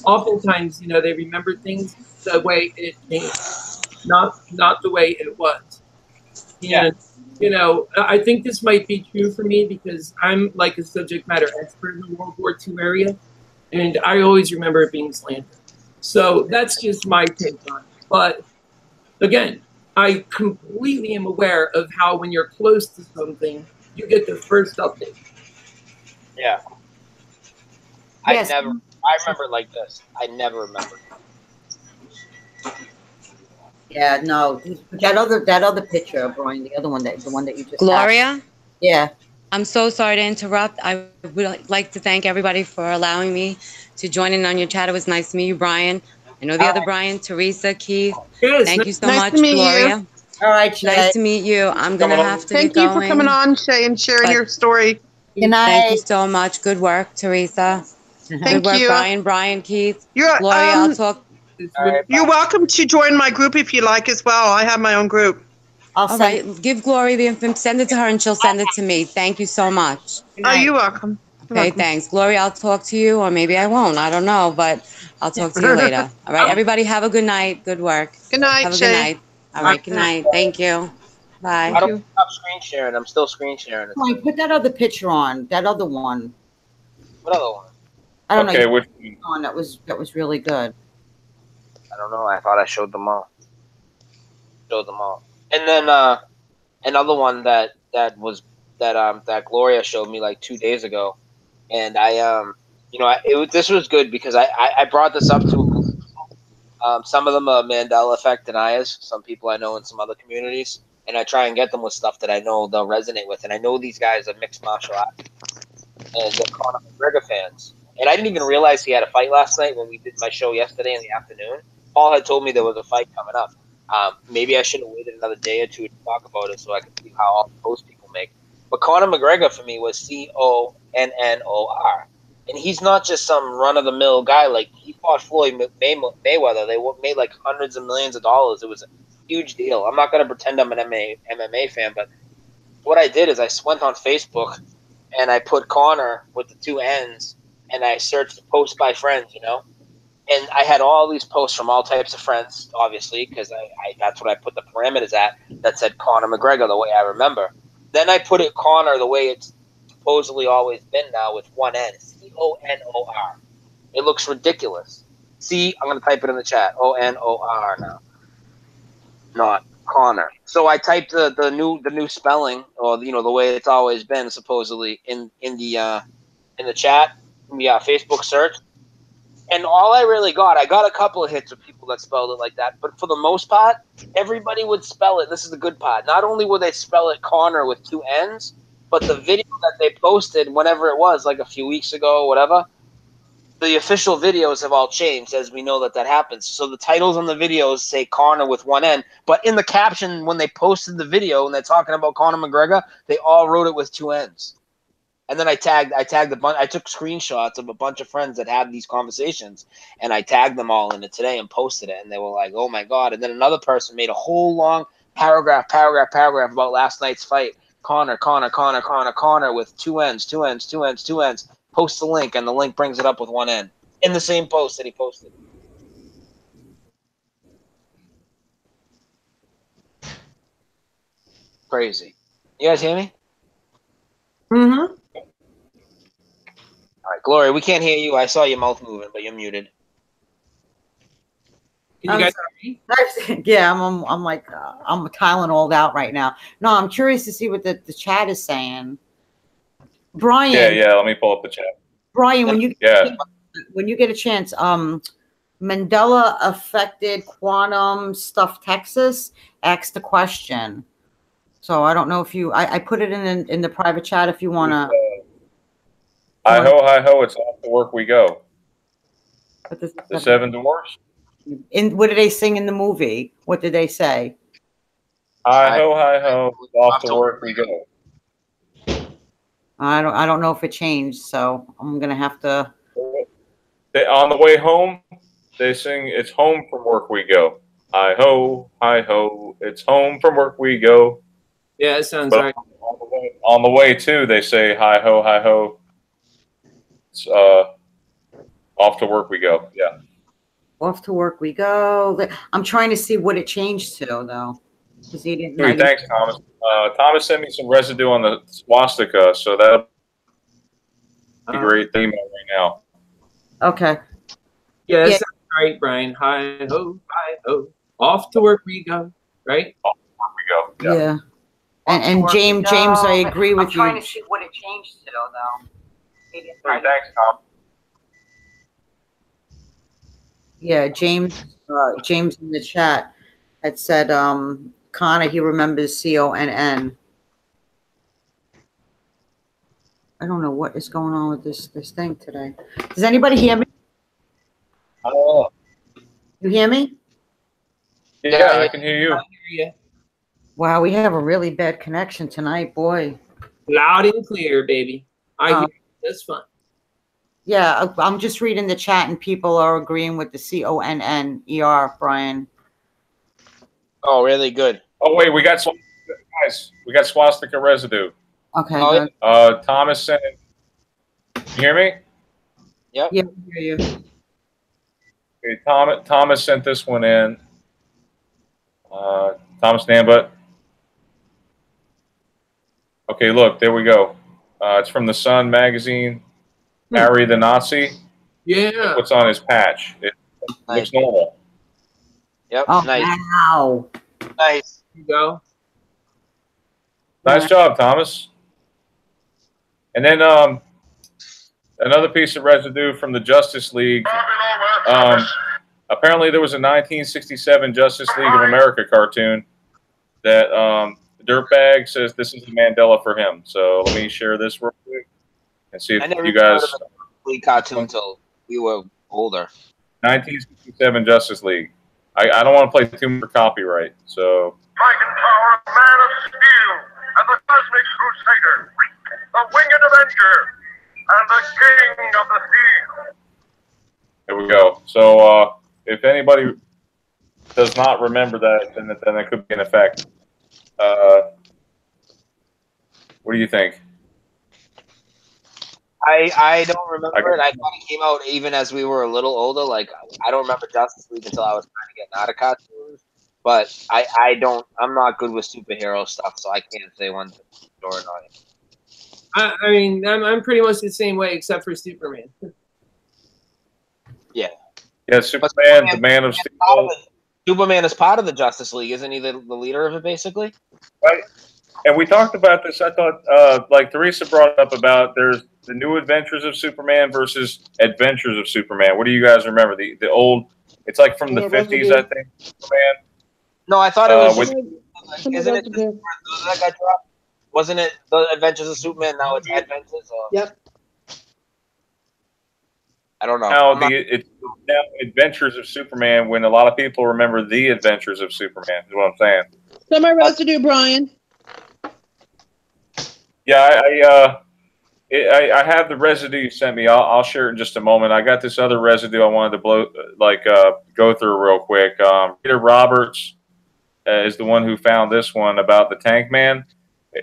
oftentimes they remember things the way it came, not the way it was. Yeah. And, I think this might be true for me because I'm like a subject matter expert in the World War II area, and I always remember it being slanted. So that's just my take on it. But again, I completely am aware of how when you're close to something, you get the first update. Yeah. Yes. I remember it like this. I never remember. Yeah, no. That other picture, Brian, the one that you just Gloria? had. Yeah. I'm so sorry to interrupt. I would like to thank everybody for allowing me to join in on your chat. It was nice to meet you, Brian. I know the other Brian, Theresa, Keith. Yes, thank you so nice much, to meet Gloria. you. All right, Shay. Nice to meet you. I'm going to have to Thank get you going. for coming on, Shay, and sharing your story. Good night. Thank you so much. Good work, Teresa. Good Thank work, you. Brian, Keith. You're Gloria, I'll talk. All right, You're welcome to join my group if you like as well. I have my own group. All right, give Gloria the info. Send it to her and she'll send it to me. Thank you so much. Oh, you're welcome. Okay, thanks. Gloria, I'll talk to you, or maybe I won't. I don't know, but I'll talk to you later. All right, everybody have a good night. Good work. Good night, Have a Shay. good night. All right, good night. Thank you. Bye. I don't stop screen sharing. I'm still screen sharing. Come on, put that other picture on. That other one. What other one? I don't Okay, know. which one? That was really good. I don't know. I thought I showed them all. Showed them all. And then another one that Gloria showed me like 2 days ago, and I this was good because I brought this up to some of them are Mandela effect deniers, some people I know in some other communities, and I try and get them with stuff that I know they'll resonate with. And I know these guys are mixed martial arts and they're Conor McGregor fans. And I didn't even realize he had a fight last night when we did my show yesterday in the afternoon. Paul had told me there was a fight coming up. Maybe I should have waited another day or two to talk about it so I could see how all the posts people make. But Conor McGregor for me was Connor. And he's not just some run-of-the-mill guy. Like, he fought Floyd Mayweather. They made, like, hundreds of millions of dollars. It was a huge deal. I'm not going to pretend I'm an MMA fan, but what I did is I went on Facebook, and I put Conor with the 2 N's, and I searched posts by friends, you know? And I had all these posts from all types of friends, obviously, because that's what I put the parameters at, that said Conor McGregor the way I remember. Then I put it Conor the way it's supposedly always been now with 1 N. Conor. It looks ridiculous. I'm going to type it in the chat. Onor now. Not Conor. So I typed the new spelling, or the way it's always been supposedly in the chat, Facebook search. And all I really got, I got a couple of hits of people that spelled it like that, but for the most part, everybody would spell it. This is the good part. Not only would they spell it Conor with 2 N's, but the video that they posted, whenever it was, like a few weeks ago or whatever, the official videos have all changed, as we know that happens. So the titles on the videos say Conor with 1 N, but in the caption when they posted the video and they're talking about Conor McGregor, they all wrote it with 2 N's. And then I tagged a bunch. I took screenshots of a bunch of friends that had these conversations, and I tagged them all in it today and posted it. And they were like, "Oh my god!" And then another person made a whole long paragraph about last night's fight. Conor with 2 N's. Post the link, and the link brings it up with 1 N in the same post that he posted. Crazy. You guys hear me? Mm-hmm. All right, Gloria, we can't hear you. I saw your mouth moving, but you're muted. Can you guys hear me? Yeah, I'm like I'm Tylenol'd out right now. No, I'm curious to see what the chat is saying. Brian. Yeah. Let me pull up the chat. Brian, when you get a chance, Mandela affected quantum stuff. Texas asked the question. So I don't know if I put it in the private chat if you want to. Hi ho, it's off to work we go. The 7 Dwarfs. What did they sing in the movie? What did they say? Hi ho, off to work we go. I don't know if it changed, so I'm gonna have to. On the way home, they sing "It's home from work we go." Hi ho, it's home from work we go. Yeah, it sounds but right. On the way too, they say hi ho. It's off to work we go. Yeah. Off to work we go. I'm trying to see what it changed to though, because he didn't. Hey, thanks, Thomas. Thomas sent me some residue on the swastika, so that'll be great email right now. Okay. Yeah, that sounds right, Brian. Hi ho, off to work we go. Right. Off to work we go. Yeah. And James, I agree with you. I'm trying to see what it changed to though. Hey, thanks, Tom. Yeah, James in the chat had said, Conor, he remembers CONN. I don't know what is going on with this thing today. Does anybody hear me? You hear me? Yeah, I can hear you. I hear you. Wow, we have a really bad connection tonight, boy. Loud and clear, baby. I hear that's fun. Yeah, I'm just reading the chat, and people are agreeing with the CONNER, Brian. Oh, really good. Oh wait, we got guys. We got swastika residue. Okay. Oh, Good. Thomas sent it. You hear me? Yep. Yeah, I hear you. Okay, Thomas sent this one in. Thomas Nambut. Okay, look, there we go. It's from the Sun magazine. Harry the Nazi. Yeah. Look what's on his patch. It looks normal. Yep. Oh, Nice. wow. Nice. There you go. Nice job, Thomas. And then another piece of residue from the Justice League. Apparently, there was a 1967 Justice League of America cartoon that Dirtbag says this is the Mandela for him. So let me share this real quick and see if you guys. League cartoon until we were older. 1967 Justice League. I don't want to play too much for copyright, so. Titan Tower, Man of Steel, and the Cosmic Crusader, the Winged Avenger, and the King of the Steel. There we go. So if anybody does not remember that, then that could be in effect. What do you think? I don't remember it. I thought it came out even as we were a little older. Like, I don't remember Justice League until I was trying to get out of cartoons. But I'm not good with superhero stuff, so I can't say one's or not. I mean, I'm pretty much the same way except for Superman. Yeah. Yeah, Superman, the Man of Steel. Superman is part of the Justice League, isn't he? The leader of it, basically. Right. And we talked about this. I thought, like Theresa brought up about there's the New Adventures of Superman versus Adventures of Superman. What do you guys remember? The old, it's like from the 50s, I think. Superman. No, I thought it was. Isn't it just where that got dropped? Wasn't it the Adventures of Superman? Now it's Adventures. Yep. I don't know. Now it's now Adventures of Superman when a lot of people remember the Adventures of Superman. Is what I'm saying. So my residue, Brian. Yeah, I have the residue you sent me. I'll share it in just a moment. I got this other residue I wanted to go through real quick. Peter Roberts is the one who found this one about the tank man.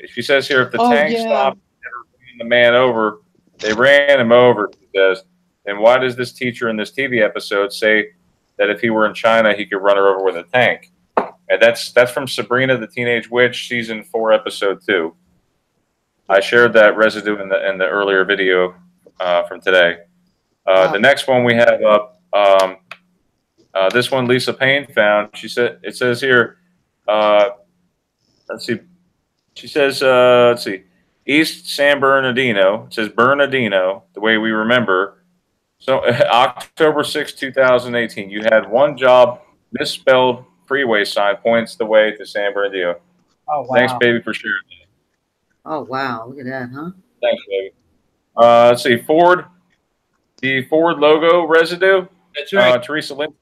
She says here if the tank stopped, never ran the man over, they ran him over. She says, and why does this teacher in this TV episode say that if he were in China, he could run her over with a tank? And that's from Sabrina the Teenage Witch, season 4, episode 2. I shared that residue in the earlier video from today. The next one we have up, this one Lisa Payne found. She said it says here. Let's see. She says let's see, East San Bernardino. It says Bernardino, the way we remember. So October 6, 2018. You had one job, misspelled freeway sign points the way to San Bernardino. Oh wow! Thanks, baby, for sharing. Oh wow! Look at that, huh? Thanks, baby. Let's see, Ford. The Ford logo residue. That's right. Theresa Lynch.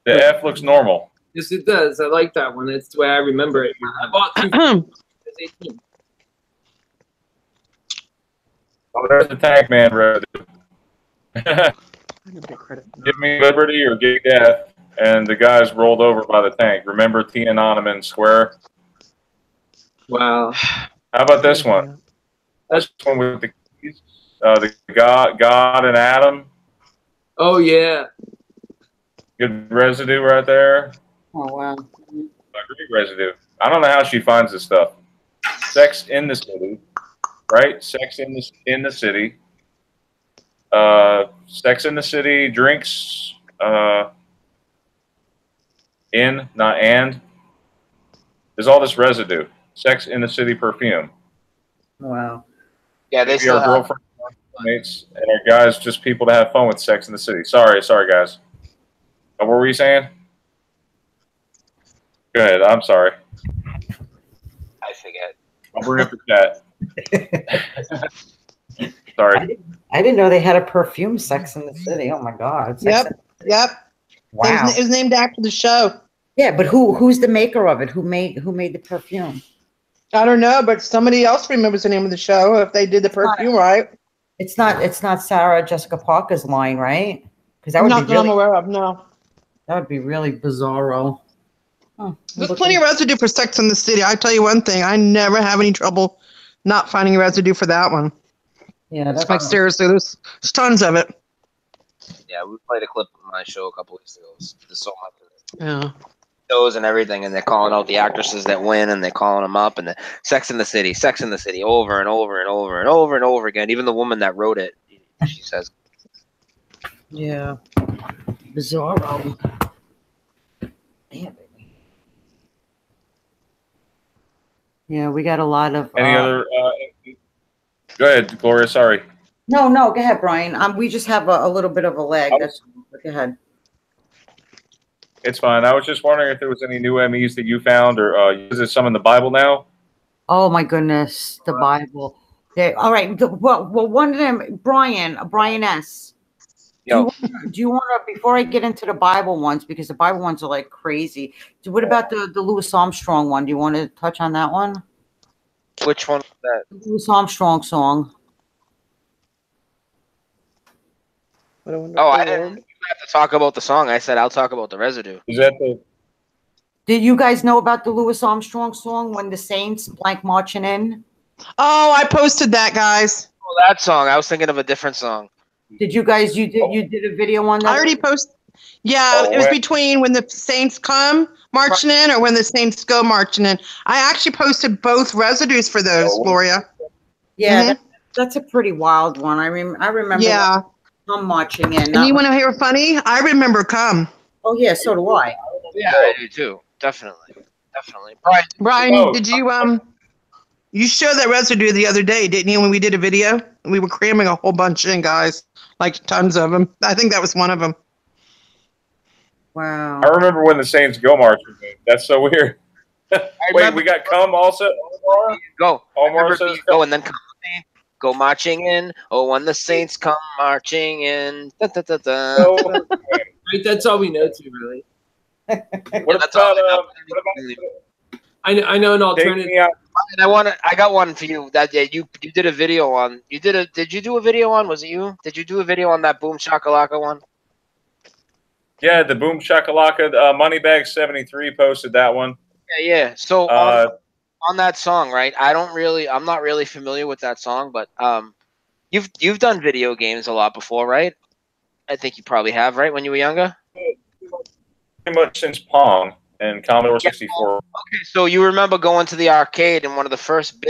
The F looks normal. Yes, it does. I like that one. That's the way I remember it. I bought two. I was 18. Oh, there's the tank man residue. Give me liberty or give me death. And the guy's rolled over by the tank. Remember Tiananmen Square? Wow. How about this one? That's one with the keys. The God and Adam. Oh yeah. Good residue right there. Oh wow. Great residue. I don't know how she finds this stuff. Sex in the City, right? Sex in the City. Sex in the City. Drinks. In, not and. There's all this residue. Sex in the City perfume. Wow. Yeah, they still our girlfriends, mates, and our guys just people to have fun with Sex in the City. Sorry, guys. What were you saying? Go ahead. I'm sorry. I forget. I'll bring up the chat. Sorry. I didn't know they had a perfume Sex in the City. Oh my God. Yep. Wow. It was named after the show. Yeah, but who's the maker of it? Who made the perfume? I don't know, but somebody else remembers the name of the show if they did the perfume right. It's not Sarah Jessica Parker's line, right? Because that would Not be that I'm really, aware of, no. that would be really bizarro. Oh, There's plenty of residue for Sex in the City. I tell you one thing, I never have any trouble not finding residue for that one. Yeah, that's like seriously, there's tons of it. Yeah, we played a clip of my show a couple weeks ago. There's so much of it. Yeah. Shows and everything, and they're calling out the actresses that win, and they're calling them up, and the Sex in the City, over and over and over and over and over again. Even the woman that wrote it, she says, Yeah. Bizarro. Damn it. Yeah, we got a lot of. Any other? Go ahead, Gloria. Sorry. No, go ahead, Brian. We just have a little bit of a lag. That's go ahead. It's fine. I was just wondering if there was any new MEs that you found, or is it some in the Bible now? Oh my goodness, the Bible. Yeah, all right. Well, one of them, Brian S. Do you want to, before I get into the Bible ones, because the Bible ones are like crazy. What about the Louis Armstrong one? Do you want to touch on that one? Which one was that? The Louis Armstrong song. Oh, I didn't have to talk about the song. I said I'll talk about the residue. Is that the? Did you guys know about the Louis Armstrong song when the Saints blank marching in? Oh, I posted that, guys. Oh, that song. I was thinking of a different song. Did you guys? You did a video on that? I already posted. Yeah, it was between when the Saints come marching in or when the Saints go marching in. I actually posted both residues for those, Gloria. Yeah, that's a pretty wild one. I remember. Yeah. Come marching in. And you want to hear funny? I remember Come. Oh yeah, so do I. Yeah, I do too. Definitely. Brian, did you you showed that residue the other day, didn't you? When we did a video, we were cramming a whole bunch in, guys, like tons of them. I think that was one of them. Wow. I remember when the Saints go marching. That's so weird. Wait, we got Come also. Go. Go and then Come. Go marching in. Oh, when the Saints come marching in. Da, da, da, da. Right, that's all we know too, really. What about I know an alternative. I got one for you. That you did a video on. Did you do a video on? Was it you? Did you do a video on that Boom Shakalaka one? Yeah, the Boom Shakalaka. Moneybag 73 posted that one. Yeah. So on that song, right? I'm not really familiar with that song, but you've done video games a lot before, right? I think you probably have, right? When you were younger. Pretty much since Pong and Commodore 64. Okay, so you remember going to the arcade and one of the first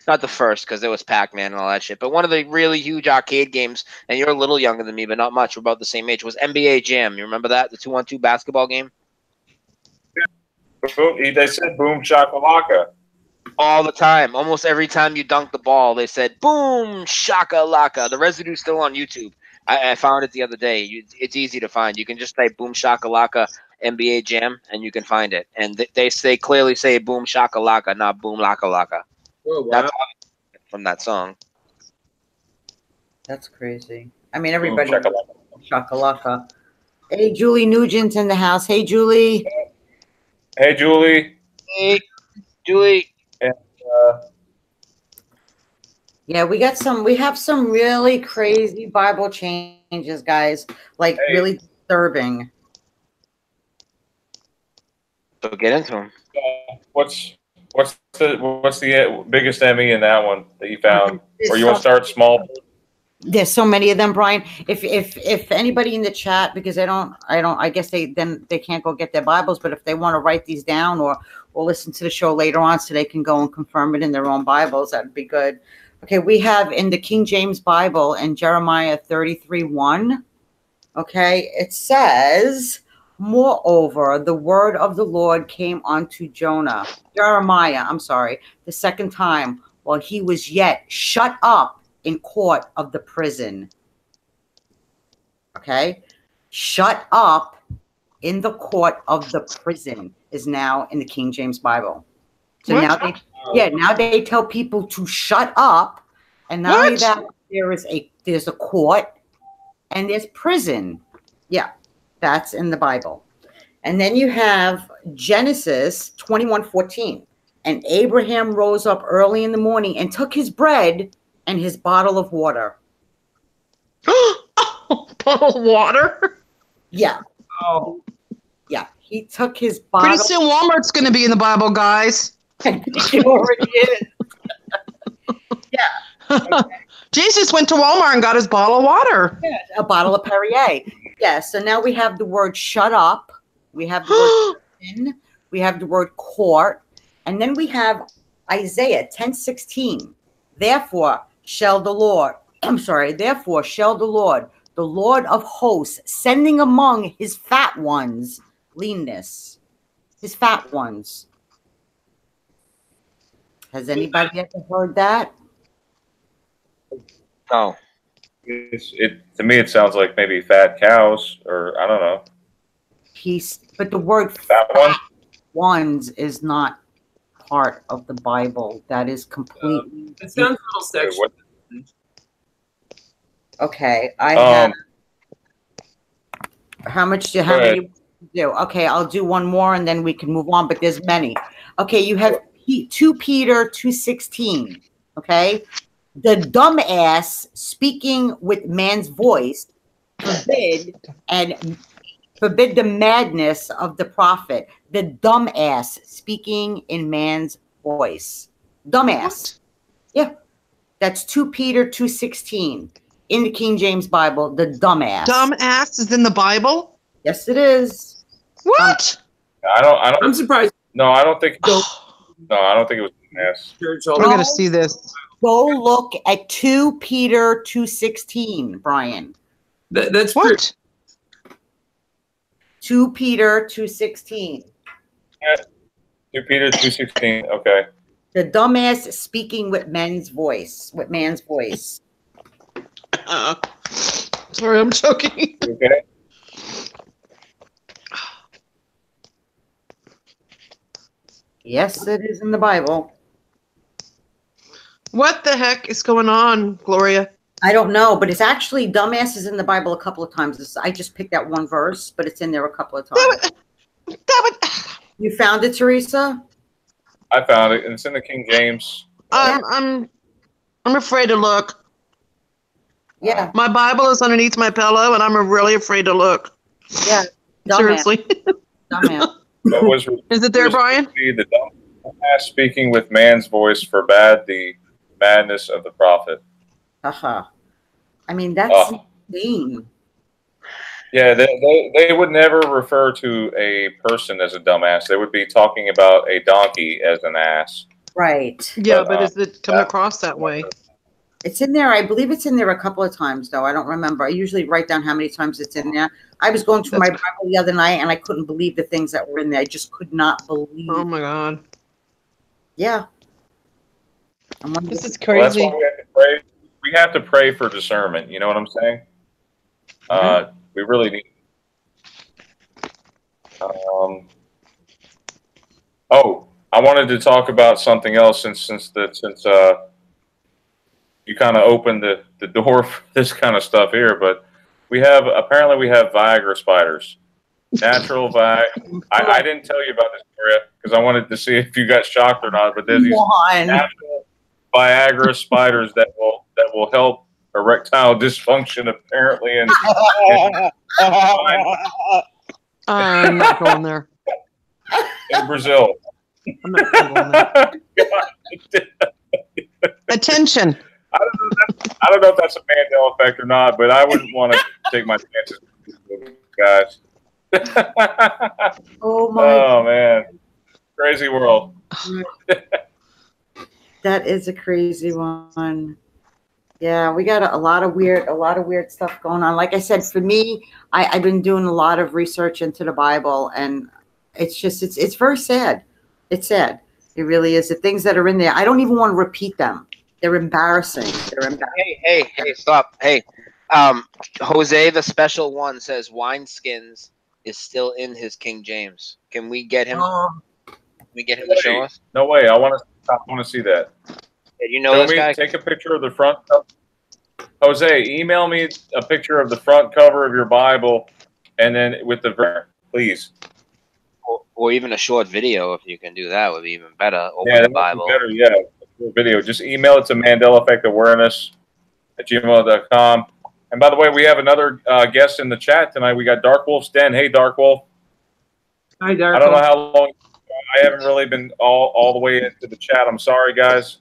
not the first because there was Pac-Man and all that shit, but one of the really huge arcade games, and you're a little younger than me, but not much. We're about the same age. Was NBA Jam. You remember that? The 2-on-2 basketball game? They said Boom Shakalaka. All the time. Almost every time you dunked the ball, they said, boom, shakalaka. The residue's still on YouTube. I found it the other day. It's easy to find. You can just type boom, shakalaka, NBA Jam, and you can find it. And they clearly say boom, shakalaka, not boom, laka. Oh, wow. That's from that song. That's crazy. I mean, everybody. Shakalaka. Hey, Julie Nugent's in the house. Hey, Julie. Hey, Julie. Hey, Julie. Yeah, we have some really crazy Bible changes, guys. Like really disturbing. So get into them. What's the biggest ME in that one that you found? Or you want to start small? There's so many of them, Brian. If anybody in the chat, because I guess they can't go get their Bibles, but if they want to write these down or listen to the show later on so they can go and confirm it in their own Bibles, that'd be good. Okay, we have in the King James Bible in Jeremiah 33:1. Okay, it says, moreover, the word of the Lord came unto Jeremiah, the second time, while he was yet shut up in court of the prison. Okay, shut up in the court of the prison is now in the King James Bible. So what? Now they tell people to shut up, and not only that, there's a court and there's prison. Yeah, that's in the Bible. And then you have Genesis 21:14. And Abraham rose up early in the morning and took his bread and his bottle of water. Bottle of water? Yeah. Oh. Yeah. He took his bottle. Pretty soon Walmart's going to be in the Bible, guys. It already is. Yeah. Okay. Jesus went to Walmart and got his bottle of water. Yeah, a bottle of Perrier. Yeah. So now we have the word shut up. We have the word in. We have the word court. And then we have Isaiah 10:16. Therefore shall the Lord, the Lord of hosts, sending among his fat ones, leanness. His fat ones. Has anybody ever heard that? No. To me, it sounds like maybe fat cows, or I don't know. But the word Fat ones is not part of the Bible. That is completely. It sounds a little sexual. Okay, I have. How many do? Okay, I'll do one more and then we can move on. But there's many. Okay, you have 2 Peter 2:16. Okay, the dumbass speaking with man's voice forbid the madness of the prophet. The dumbass speaking in man's voice. Dumbass. What? Yeah, that's 2 Peter 2:16. In the King James Bible, the dumbass. Dumbass is in the Bible? Yes, it is. What? I don't. I'm surprised. No, I don't think. No, I don't think it was dumbass. I'm gonna see this. Go look at 2 Peter 2:16, Brian. That's what? 2 Peter 2:16. Yeah. 2 Peter 2:16. Okay. The dumbass speaking with man's voice. Sorry, I'm choking. Okay. Yes, it is in the Bible. What the heck is going on, Gloria? I don't know, but it's actually dumbass is in the Bible a couple of times. I just picked out one verse, but it's in there a couple of times. You found it, Theresa? I found it, and it's in the King James. I'm afraid to look. Yeah. My Bible is underneath my pillow, and I'm really afraid to look. Yeah. Seriously. Dumbass. Is it there, Brian? The dumbass speaking with man's voice forbade the madness of the prophet. I mean, that's insane. Yeah, they would never refer to a person as a dumbass. They would be talking about a donkey as an ass. Right. Yeah, but is it coming across that way? It's in there. I believe it's in there a couple of times, though. I don't remember. I usually write down how many times it's in there. I was going through my Bible the other night, and I couldn't believe the things that were in there. I just could not believe. Oh, my God. Yeah. This is crazy. Well, that's why we have to pray. We have to pray for discernment. You know what I'm saying? We really need. I wanted to talk about something else since you kind of opened the door for this kind of stuff here, but apparently we have Viagra spiders. Natural Viagra. I didn't tell you about this, Maria, because I wanted to see if you got shocked or not, but there's these natural Viagra spiders that will help erectile dysfunction apparently I'm not going there. In Brazil. I'm not going there. Attention. I don't know if that's a Mandela effect or not, but I wouldn't want to take my chances with these guys. Oh man. Crazy world. That is a crazy one. Yeah, we got a lot of weird stuff going on. Like I said, for me, I've been doing a lot of research into the Bible, and it's very sad. It's sad. It really is. The things that are in there, I don't even want to repeat them. They're embarrassing. Hey, stop. Hey, Jose, the special one, says wineskins is still in his King James. Can we get him? Can we get him to show us? No way. I want to see that. Yeah, you know this guy? Take a picture of the front cover. Jose, email me a picture of the front cover of your Bible, and then with the please. Or even a short video, if you can do that, would be even better. Open Yeah, the that Bible. would be better. Yeah, video. Just email it to mandelaeffectawareness@gmail.com. And by the way, we have another guest in the chat tonight. We got Dark Wolf's Den. Hey, Dark Wolf. Hi, Dark I don't know Wolf. how long. I haven't really been all the way into the chat. I'm sorry, guys.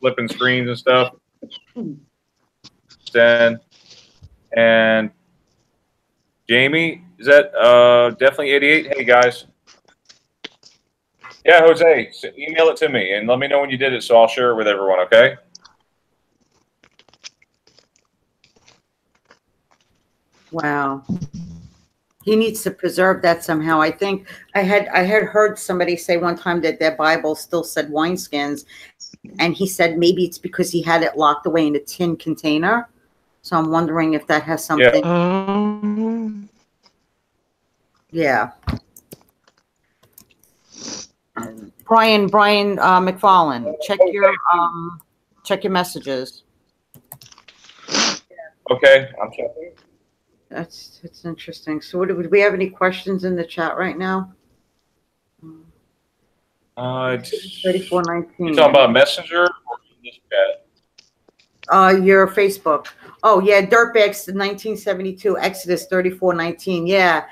Flipping screens and stuff. Den. And Jamie, is that definitely 88? Hey, guys. Yeah, Jose, email it to me and let me know when you did it so I'll share it with everyone, okay? Wow. He needs to preserve that somehow. I think I had heard somebody say one time that their Bible still said wineskins, and he said maybe it's because he had it locked away in a tin container. So I'm wondering if that has something. Yeah. Brian McFarlane, check your messages. Okay, I'm checking. That's interesting. So, do we have any questions in the chat right now? 3419. You talking about Messenger or this chat? Your Facebook. Oh yeah, Dirtbags 1972, Exodus 3419. Yeah.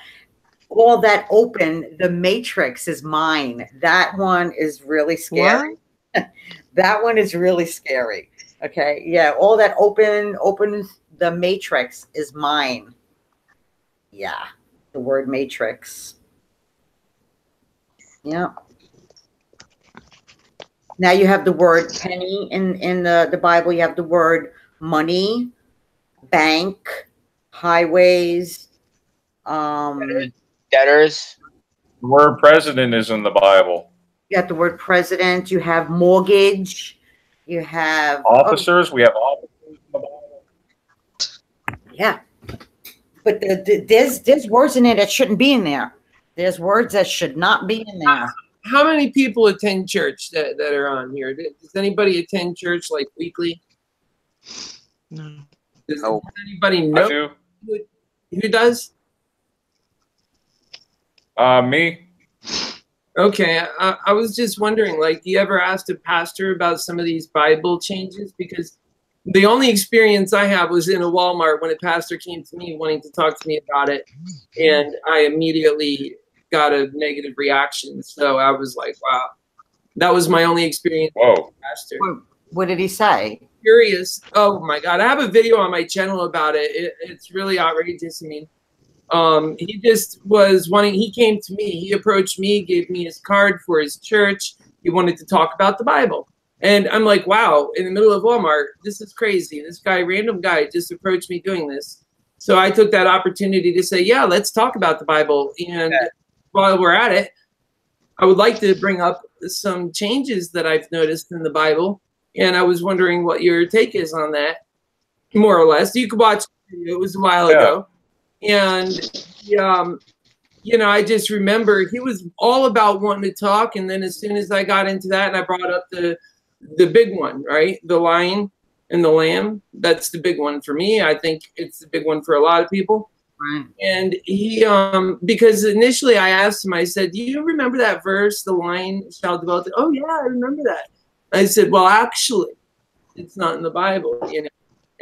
All that open, the matrix is mine. That one is really scary. That one is really scary. Okay. Yeah. All that open, the matrix is mine. Yeah. The word matrix. Yeah. Now you have the word penny in the Bible. You have the word money, bank, highways, debtors. The word president is in the Bible. You have the word president. You have mortgage. You have officers. We have officers in the Bible. Yeah, but there's words in there that shouldn't be in there. There's words that should not be in there. How many people attend church that are on here? Does anybody attend church like weekly? No. Does anybody know who does? Me. Okay, I was just wondering, like, do you ever ask a pastor about some of these Bible changes? Because the only experience I have was in a Walmart when a pastor came to me wanting to talk to me about it, and I immediately got a negative reaction. So I was like, wow, that was my only experience with the pastor. What did he say? Curious. Oh my God, I have a video on my channel about it. It's really outrageous. I mean, he just was wanting, he came to me, he approached me, gave me his card for his church. He wanted to talk about the Bible. And I'm like, wow, in the middle of Walmart, this is crazy. This guy, random guy, just approached me doing this. So I took that opportunity to say, yeah, let's talk about the Bible. And while we're at it, I would like to bring up some changes that I've noticed in the Bible. And I was wondering what your take is on that, more or less. You could watch the video. It was a while ago. And, you know, I just remember he was all about wanting to talk. And then as soon as I got into that and I brought up the big one, right? The lion and the lamb. That's the big one for me. I think it's the big one for a lot of people. Right. And he, because initially I asked him, I said, do you remember that verse, the lion shall develop? Oh yeah, I remember that. I said, well, actually, it's not in the Bible, you know.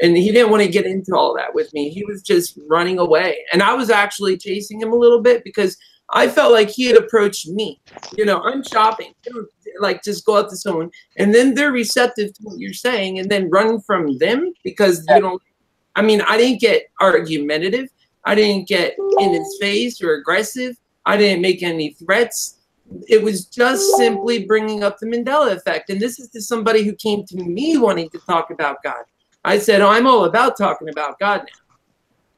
And he didn't want to get into all that with me. He was just running away. And I was actually chasing him a little bit because I felt like he had approached me. You know, I'm shopping. Like, just go up to someone. And then they're receptive to what you're saying and then run from them because, you know, I mean, I didn't get argumentative. I didn't get in his face or aggressive. I didn't make any threats. It was just simply bringing up the Mandela effect. And this is to somebody who came to me wanting to talk about God. I said, oh, I'm all about talking about God now.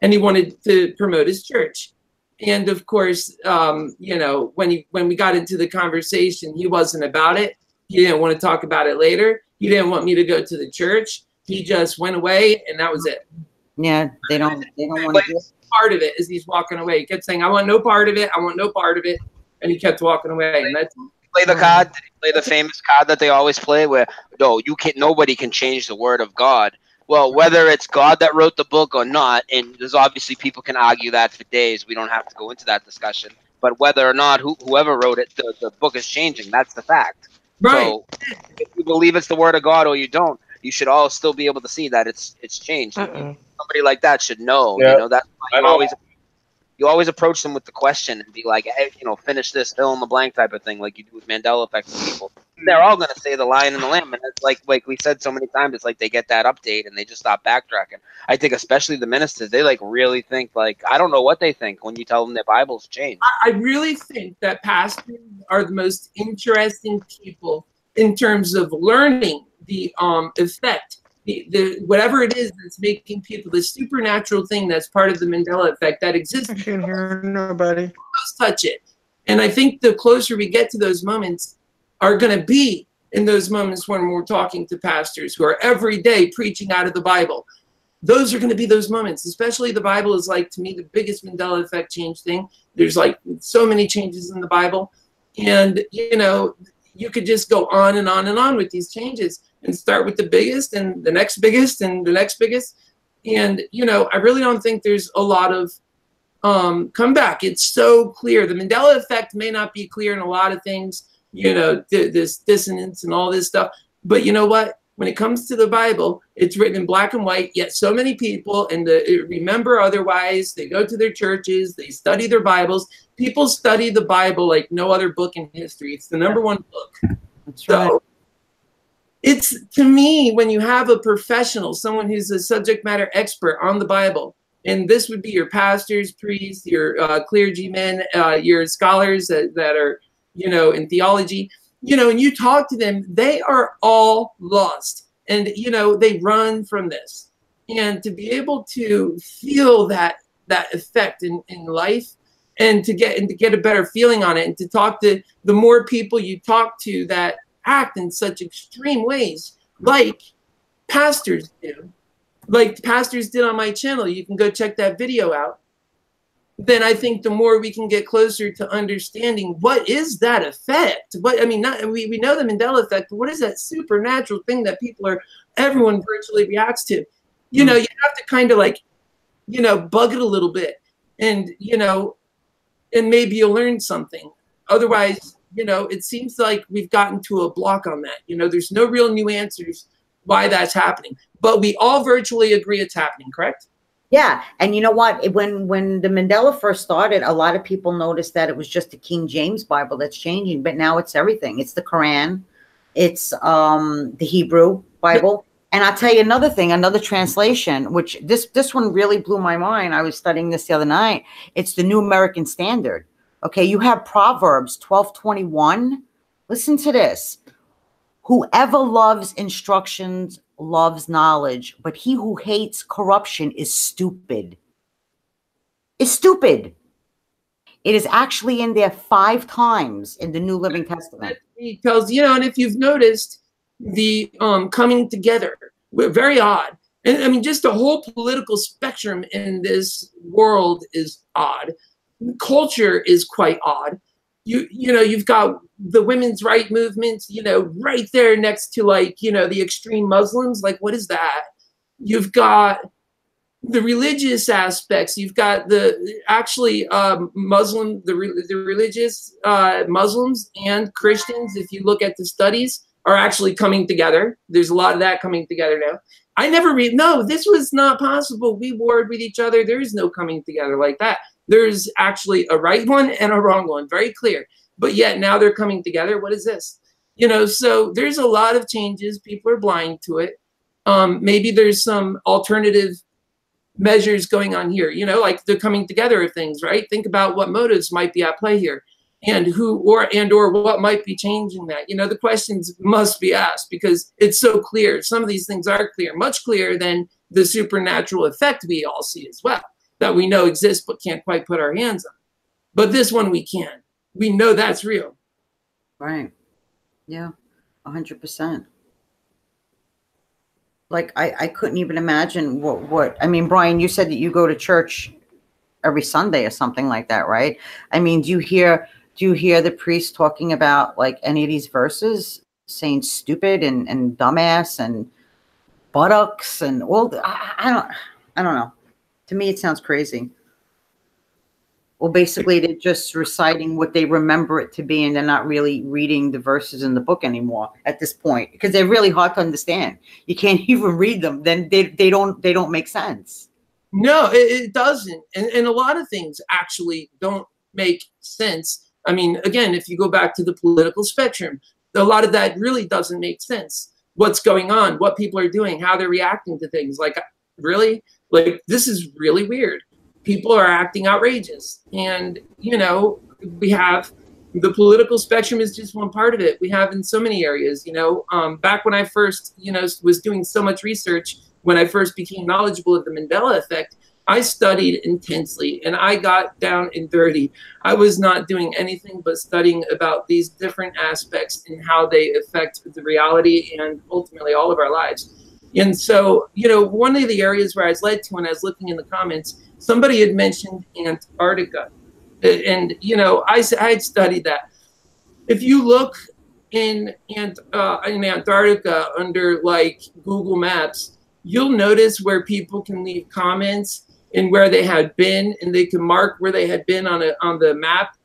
And he wanted to promote his church. And of course, you know, when we got into the conversation, he wasn't about it. He didn't want to talk about it later. He didn't want me to go to the church. He just went away and that was it. Yeah, they don't want to do part of it as he's walking away. He kept saying, I want no part of it. I want no part of it. And he kept walking away. And that's play the card. Did he play the famous card that they always play where no, you can't, nobody can change the word of God. Well, whether it's God that wrote the book or not, and there's obviously people can argue that for days. We don't have to go into that discussion. but whether or not whoever wrote it, the book is changing. That's the fact. Right. So if you believe it's the word of God or you don't, you should all still be able to see that it's changed. Somebody like that should know. Yeah. You know, that's why you always approach them with the question and be like, hey, you know, finish this, fill in the blank type of thing, like you do with Mandela effect people. They're all going to say the lion and the lamb, and it's like we said so many times, it's like they get that update and they just stop backtracking. I think especially the ministers, they like really think, like, I don't know what they think when you tell them their Bible's changed. I really think that pastors are the most interesting people in terms of learning the effect, the whatever it is that's making people, the supernatural thing that's part of the Mandela effect that exists. I can't hear nobody. Let's touch it. And I think the closer we get to those moments are going to be in those moments when we're talking to pastors who are every day preaching out of the Bible. Those are going to be those moments, especially the Bible is like, to me, the biggest Mandela effect change thing. There's like so many changes in the Bible. And, you know, you could just go on and on and on with these changes and start with the biggest and the next biggest and the next biggest. And, you know, I really don't think there's a lot of comeback. It's so clear. The Mandela effect may not be clear in a lot of things, you know, this dissonance and all this stuff. But you know what? When it comes to the Bible, it's written in black and white, yet so many people and remember otherwise. They go to their churches, they study their Bibles. People study the Bible like no other book in history. It's the number one book. That's right. So it's, to me, when you have a professional, someone who's a subject matter expert on the Bible, and this would be your pastors, priests, your clergymen, your scholars that are, you know, in theology, you know, and you talk to them, they are all lost. And, you know, they run from this. And to be able to feel that effect in life and to get a better feeling on it, and to talk to the more people you talk to that act in such extreme ways, like pastors do, like pastors did on my channel. You can go check that video out. Then I think the more we can get closer to understanding what is that effect. What, I mean, we know the Mandela effect, but what is that supernatural thing that everyone virtually reacts to? You know, you have to kind of like, you know, bug it a little bit, and, you know, and maybe you'll learn something. Otherwise, you know, it seems like we've gotten to a block on that. You know, there's no real new answers why that's happening, but we all virtually agree it's happening, correct? Yeah, and you know what? When the Mandela first started, a lot of people noticed that it was just the King James Bible that's changing, but now it's everything. It's the Quran, it's the Hebrew Bible, and I'll tell you another thing, another translation, which this one really blew my mind. I was studying this the other night. It's the New American Standard. Okay, you have Proverbs 12:21. Listen to this. Whoever loves instructions loves knowledge, but he who hates corruption is stupid. Is stupid. It is actually in there 5 times in the New Living Testament. Because, you know, and if you've noticed, the coming together, we're very odd. And I mean, just the whole political spectrum in this world is odd. Culture is quite odd. You know, you've got the women's right movements, you know, right there next to, like, you know, the extreme Muslims. Like, what is that? You've got the religious aspects. You've got the actually Muslim, the religious Muslims and Christians, if you look at the studies, are actually coming together. There's a lot of that coming together now. I never read, no, this was not possible. We warred with each other. There is no coming together like that. There's actually a right one and a wrong one, very clear. But yet now they're coming together. What is this? You know, so there's a lot of changes. People are blind to it. Maybe there's some alternative measures going on here, you know, like the coming together of things, right? Think about what motives might be at play here, and who or what might be changing that. You know, the questions must be asked because it's so clear. Some of these things are clear, much clearer than the supernatural effect we all see as well, that we know exists but can't quite put our hands on. But this one we can. We know that's real. Right. Yeah, 100%. Like, I couldn't even imagine what, I mean, Brian, you said that you go to church every Sunday or something like that, right? I mean, do you hear the priest talking about, like, any of these verses, saying stupid and dumbass and buttocks and all? I don't know. To me, it sounds crazy. Well, basically, they're just reciting what they remember it to be, and they're not really reading the verses in the book anymore at this point because they're really hard to understand. You can't even read them; then they don't make sense. No, it doesn't, and a lot of things actually don't make sense. I mean, again, if you go back to the political spectrum, a lot of that really doesn't make sense. What's going on? What people are doing? How they're reacting to things? Like, really? Like, this is really weird. People are acting outrageous. And, you know, we have the political spectrum is just one part of it. We have in so many areas, you know, back when I first, you know, was doing so much research, when I first became knowledgeable of the Mandela effect, I studied intensely and I got down and dirty. I was not doing anything but studying about these different aspects and how they affect the reality and ultimately all of our lives. And so, you know, one of the areas where I was led to when I was looking in the comments, somebody had mentioned Antarctica. And, you know, I had studied that. If you look in Antarctica under like Google Maps, you'll notice where people can leave comments and where they had been, and they can mark where they had been on the map.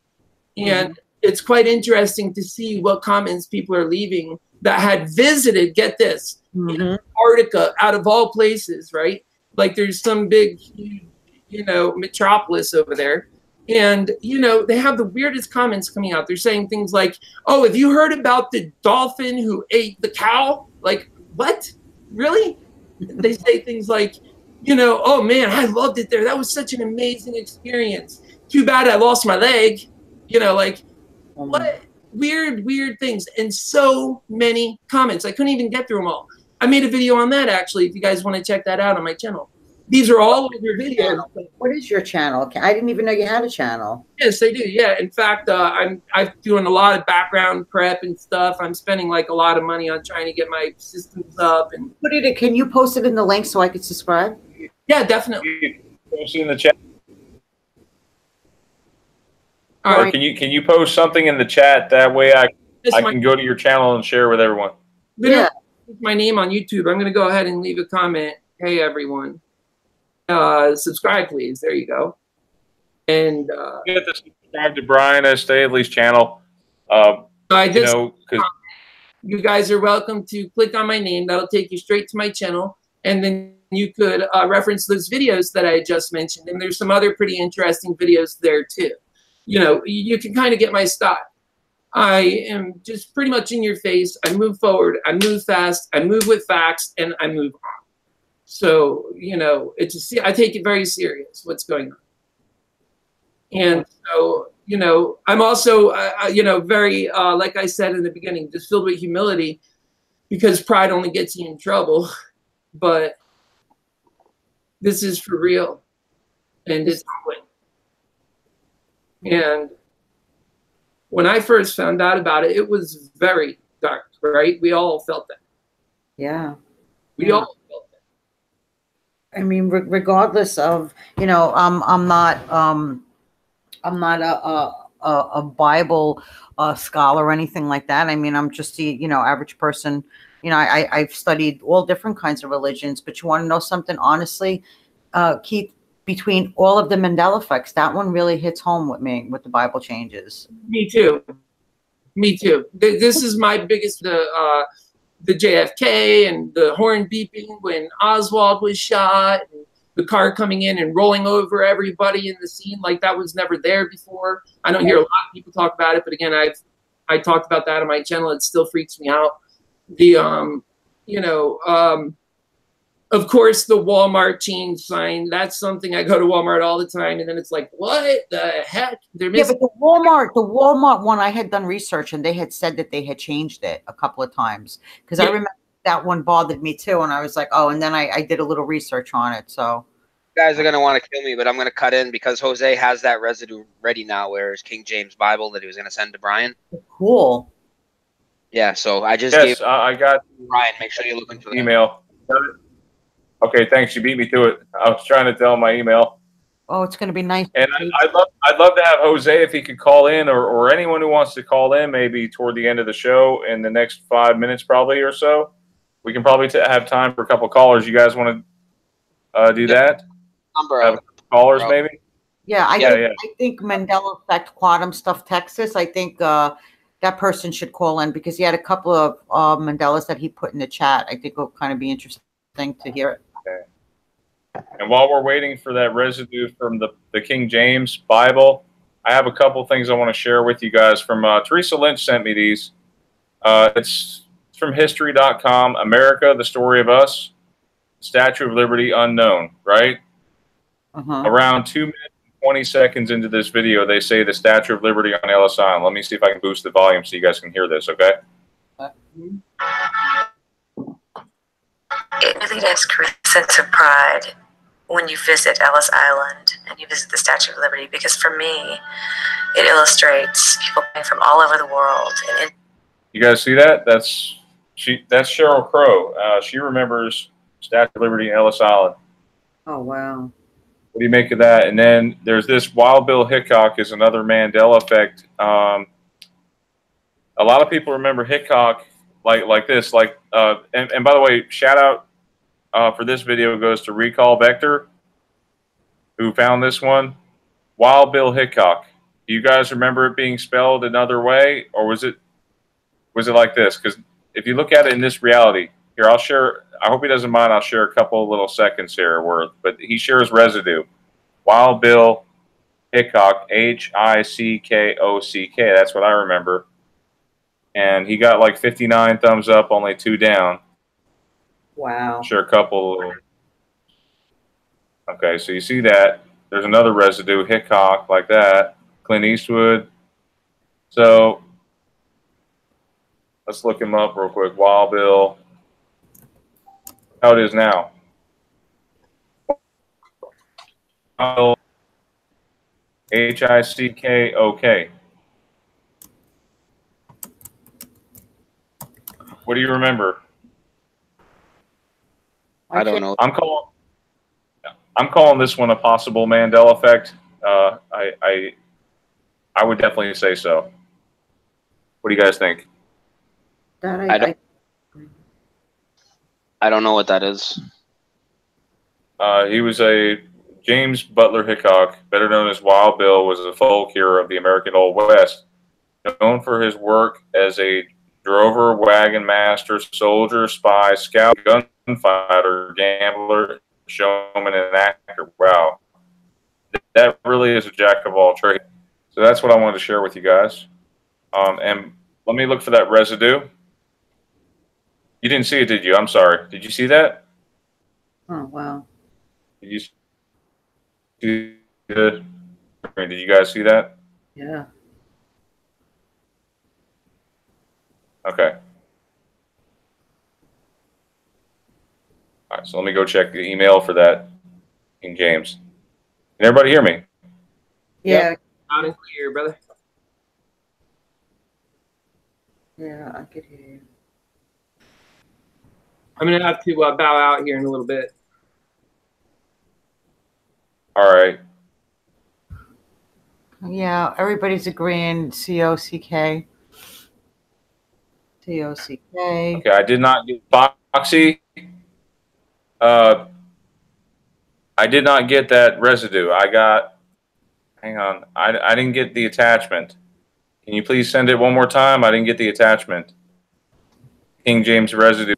And it's quite interesting to see what comments people are leaving that had visited, get this, Antarctica out of all places, right? Like there's some big, you know, metropolis over there. And, you know, they have the weirdest comments coming out. They're saying things like, oh, have you heard about the dolphin who ate the cow? Like, what? Really? They say things like, you know, oh man, I loved it there. That was such an amazing experience. Too bad I lost my leg. You know, like, what weird things. And so many comments. I couldn't even get through them all. I made a video on that, actually, if you guys want to check that out on my channel. These are all of your videos. What is your channel? I didn't even know you had a channel. Yes, I do. Yeah. In fact, I'm doing a lot of background prep and stuff. I'm spending like a lot of money on trying to get my systems up. And can you post it in the link so I could subscribe? Yeah, definitely. Post it in the chat. All or right. can you post something in the chat? That way I can go to your channel and share with everyone. Yeah. My name on YouTube. I'm going to go ahead and leave a comment. Hey, everyone. Subscribe, please. There you go. And you have to subscribe to Brian Stavely's channel. You guys are welcome to click on my name. That'll take you straight to my channel. And then you could reference those videos that I just mentioned. And there's some other pretty interesting videos there too. You know, you can kind of get my style. I am just pretty much in your face. I move forward. I move fast. I move with facts, and I move on. So, you know, I take it very serious what's going on. And so, you know, I'm also, you know, very, like I said in the beginning, just filled with humility, because pride only gets you in trouble. But this is for real, and it's humbling. And when I first found out about it, it was very dark, right? We all felt that. Yeah. We all felt that. I mean, regardless of, you know, I'm not a Bible scholar or anything like that. I mean, I'm just the, you know, average person. You know, I've studied all different kinds of religions, but you want to know something, honestly, Keith, between all of the Mandela effects, that one really hits home with me, with the Bible changes. Me too. Me too. This is my biggest, the JFK and the horn beeping when Oswald was shot, and the car coming in and rolling over everybody in the scene like that was never there before. I don't hear a lot of people talk about it, but again, I talked about that on my channel. It still freaks me out. The, you know, of course, the Walmart change sign, that's something I go to Walmart all the time. And then it's like, what the heck? They're missing. Yeah, but the Walmart one, I had done research and they had said that they had changed it a couple of times. Because I remember that one bothered me too. And I was like, oh, and then I did a little research on it. So you guys are going to want to kill me, but I'm going to cut in because Jose has that residue ready now, where his King James Bible that he was going to send to Brian. Cool. Yeah, so I just gave I got Brian. Make sure you're looking for that email. Okay, thanks. You beat me to it. I was trying to tell my email. Oh, it's going to be nice. And I'd love to have Jose, if he could call in, or anyone who wants to call in, maybe toward the end of the show in the next 5 minutes, probably or so. We can probably have time for a couple of callers. You guys want to do that? Number have callers, maybe. Yeah, I think Mandela Effect Quantum Stuff Texas. I think that person should call in because he had a couple of Mandelas that he put in the chat. I think it'll kind of be interesting to hear it. Okay. And while we're waiting for that residue from the King James Bible, I have a couple things I want to share with you guys from Theresa Lynch sent me these. It's from history.com. America, the story of us. Statue of Liberty unknown, right? Around 2 minutes and 20 seconds into this video, they say the Statue of Liberty on Ellis Island. Let me see if I can boost the volume so you guys can hear this, okay? It really does create a sense of pride when you visit Ellis Island and you visit the Statue of Liberty, because for me, it illustrates people coming from all over the world. And you guys see that? That's Sheryl Crow. She remembers Statue of Liberty and Ellis Island. Oh, wow. What do you make of that? And then there's this Wild Bill Hickok is another Mandela effect. A lot of people remember Hickok like this. And by the way, shout out for this video goes to Recall Vector, who found this one. Wild Bill Hickok. Do you guys remember it being spelled another way, or was it like this? Because if you look at it in this reality, here I'll share. I hope he doesn't mind. I'll share a couple of little seconds here worth. But he shares residue. Wild Bill Hickok, Hickok. That's what I remember. And he got like 59 thumbs up, only 2 down. Wow. Sure, a couple. Okay, so you see that. There's another residue, Hickok, like that. Clint Eastwood. So let's look him up real quick. Wild Bill. How it is now. Hickok. What do you remember? I don't know. I'm calling this one a possible Mandela effect. I would definitely say so. What do you guys think? I don't know what that is. He was a James Butler Hickok, better known as Wild Bill, was a folk hero of the American Old West, known for his work as a drover, wagon master, soldier, spy, scout, gunfighter, gambler, showman, and actor. Wow. That really is a jack of all trades. So that's what I wanted to share with you guys. And let me look for that residue. You didn't see it, did you? I'm sorry. Did you see that? Oh, wow. Did you see it? Did you guys see that? Yeah. Okay. All right, so let me go check the email for that in James. Can everybody hear me? Yeah. Loud and clear, brother. Yeah, I could hear you. I'm going to have to bow out here in a little bit. All right. Yeah, everybody's agreeing. C-O-C-K. C-O-C-K. Okay, I did not get Foxy. I did not get that residue. I got, hang on, I didn't get the attachment. Can you please send it one more time? I didn't get the attachment. King James residue.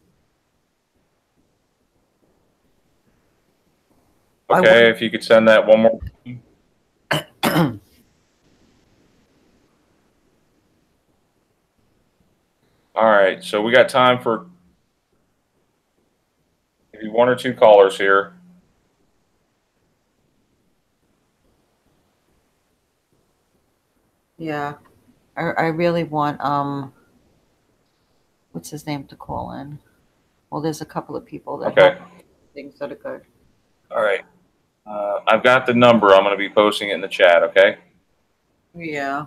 Okay, if you could send that one more. All right, so we got time for maybe 1 or 2 callers here. Yeah, I really want what's his name to call in. Well, there's a couple of people that have things that are good. All right, I've got the number. I'm going to be posting it in the chat. Okay. Yeah.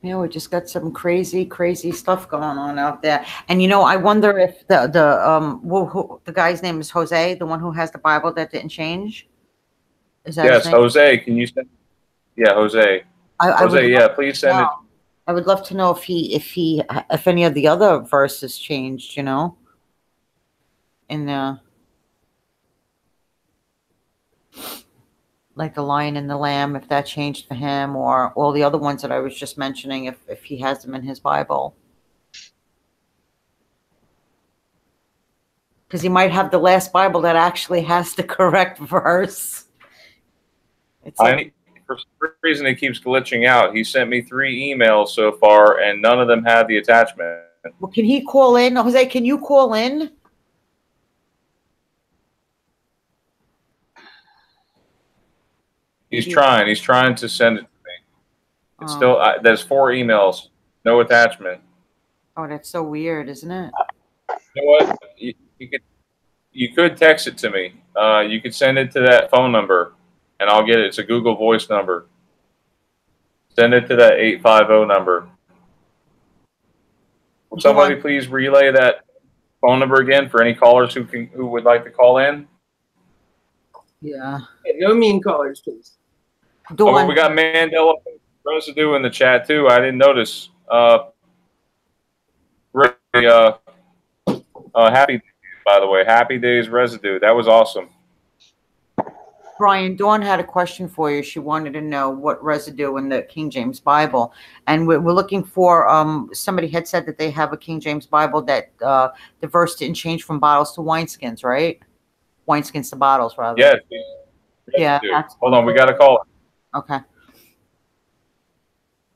Yeah, we just got some crazy stuff going on out there. And I wonder if the guy's name is Jose, the one who has the Bible that didn't change. Is that yes, Jose? Can you send? Yeah, Jose. Jose, yeah, please send it. I would love to know if any of the other verses changed. In the. like the Lion and the Lamb, if that changed for him, or all the other ones that I was just mentioning, if he has them in his Bible. Because he might have the last Bible that actually has the correct verse. It's like, for some reason, it keeps glitching out. He sent me 3 emails so far, and none of them had the attachment. well, can he call in? Jose, can you call in? He's trying. He's trying to send it to me. It's still there's 4 emails, no attachment. Oh, that's so weird, isn't it? You know what? You could text it to me. You could send it to that phone number, and I'll get it. It's a Google Voice number. Send it to that 850 number. Would somebody please relay that phone number again for any callers who would like to call in? Yeah. No mean callers, please. Oh, we got Mandela Residue in the chat too. I didn't notice. Happy days, by the way. Happy days, Residue. That was awesome. Brian, Dawn had a question for you. She wanted to know what residue in the King James Bible, and we're looking for. Somebody had said that they have a King James Bible that the verse didn't change from bottles to wineskins, right? Wineskins to bottles, rather. Yes. Yeah. Hold on, we got a caller. Okay.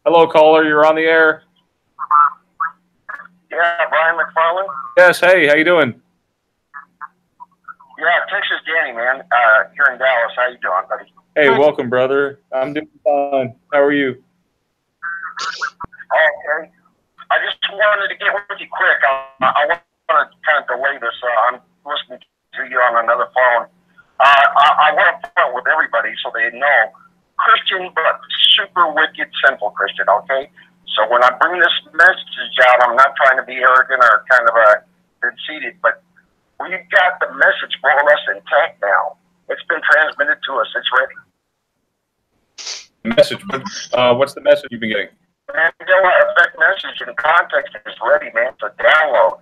Hello, caller. You're on the air. Yeah, Brian McFarland. Yes. Hey, how you doing? Yeah, Texas Danny, man. Here in Dallas. How you doing, buddy? Hey, welcome, brother. I'm doing fine. How are you? Okay. I just wanted to get with you quick. I want to kind of delay this. I'm listening to you on another phone. I want to point with everybody so they know. Christian, but super wicked, sinful Christian, okay? So when I bring this message out, I'm not trying to be arrogant or kind of conceited, but we've got the message more or less intact now. It's been transmitted to us. It's ready. Message. What's the message you've been getting? Mandela effect message in context is ready, man, to download.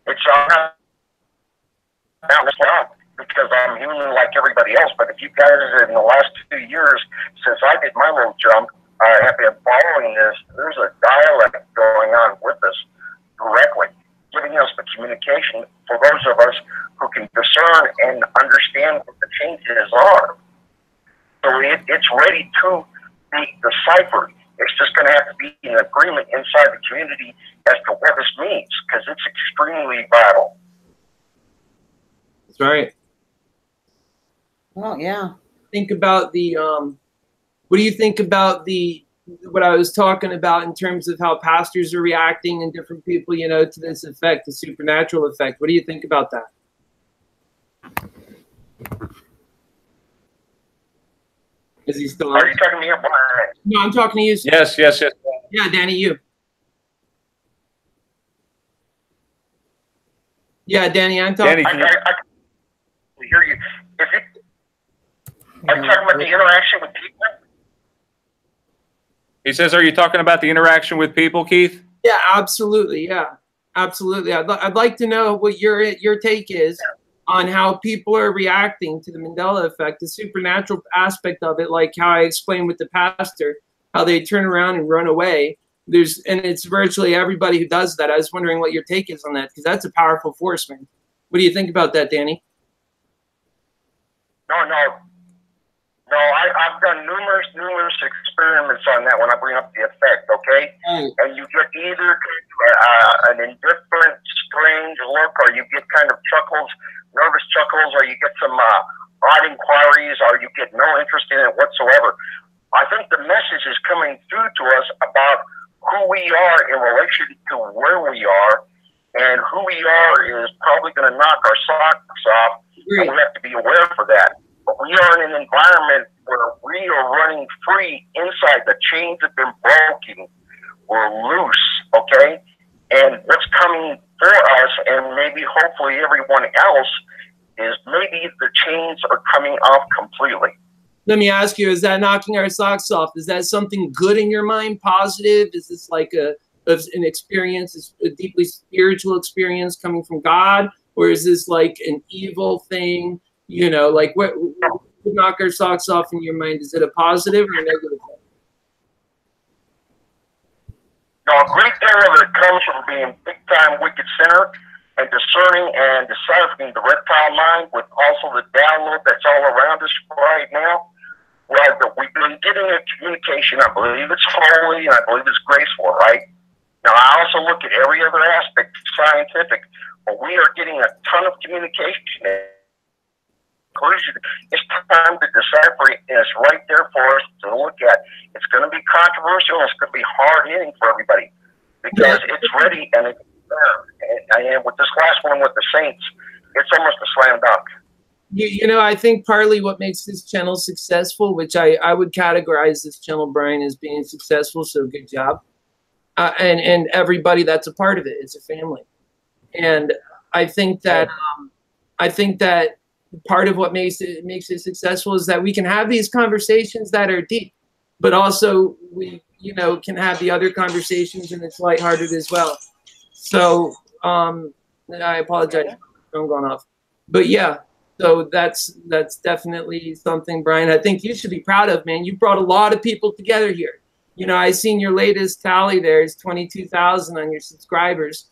It's on because I'm human like everybody else. But if you guys in the last 2 years since I did my little jump have been following this, there's a dialect going on with us directly, giving us the communication for those of us who can discern and understand what the changes are. So it's ready to be deciphered. It's just going to have to be an agreement inside the community as to what this means, because it's extremely vital. That's right. Well, yeah. Think about the what do you think about what I was talking about in terms of how pastors are reacting and different people, you know, to this effect, the supernatural effect? What do you think about that? Is he still on? Are you talking to me? No, I'm talking to you. Yes. Yeah, Danny, you. Yeah, Danny, I'm talking. Danny, I hear you. Are you talking about the interaction with people? He says, are you talking about the interaction with people, Keith? Yeah, absolutely. Yeah, absolutely. I'd like to know what your take is on how people are reacting to the Mandela effect, the supernatural aspect of it, like how I explained with the pastor, how they turn around and run away. And it's virtually everybody who does that. I was wondering what your take is on that, because that's a powerful force, man. What do you think about that, Danny? No, I've done numerous experiments on that when I bring up the effect, okay? And you get either an indifferent, strange look, or you get kind of chuckles, nervous chuckles, or you get some odd inquiries, or you get no interest in it whatsoever. I think the message is coming through to us about who we are in relation to where we are, and who we are is probably going to knock our socks off, and we have to be aware for that. But we are in an environment where we are running free inside. The chains have been broken. We're loose, okay? And what's coming for us, and maybe hopefully everyone else, is maybe the chains are coming off completely. Let me ask you, is that knocking our socks off? Is that something good in your mind, positive? Is this like an experience, a deeply spiritual experience coming from God? Or is this like an evil thing? You know, like what would knock our socks off in your mind? Is it a positive or a negative? No, a great deal of it comes from being big-time wicked sinner and discerning and deciphering the reptile mind with also the download that's all around us right now. Well, we've been getting a communication. I believe it's holy and I believe it's graceful, right? Now, I also look at every other aspect scientific, but we are getting a ton of communication. It's time to decipher it, and it's right there for us to look at. It's going to be controversial, and it's going to be hard-hitting for everybody because it's ready and it's there. And with this last one with the Saints, it's almost a slam dunk. You know, I think partly what makes this channel successful, which I would categorize this channel, Brian, as being successful, so good job. And everybody that's a part of it is a family. And I think that part of what makes it successful is that we can have these conversations that are deep, but also we, you know, can have the other conversations and it's lighthearted as well. So I apologize for the phone going off. But yeah, so that's definitely something, Brian, I think you should be proud of, man. You brought a lot of people together here. You know, I seen your latest tally there is 22,000 on your subscribers.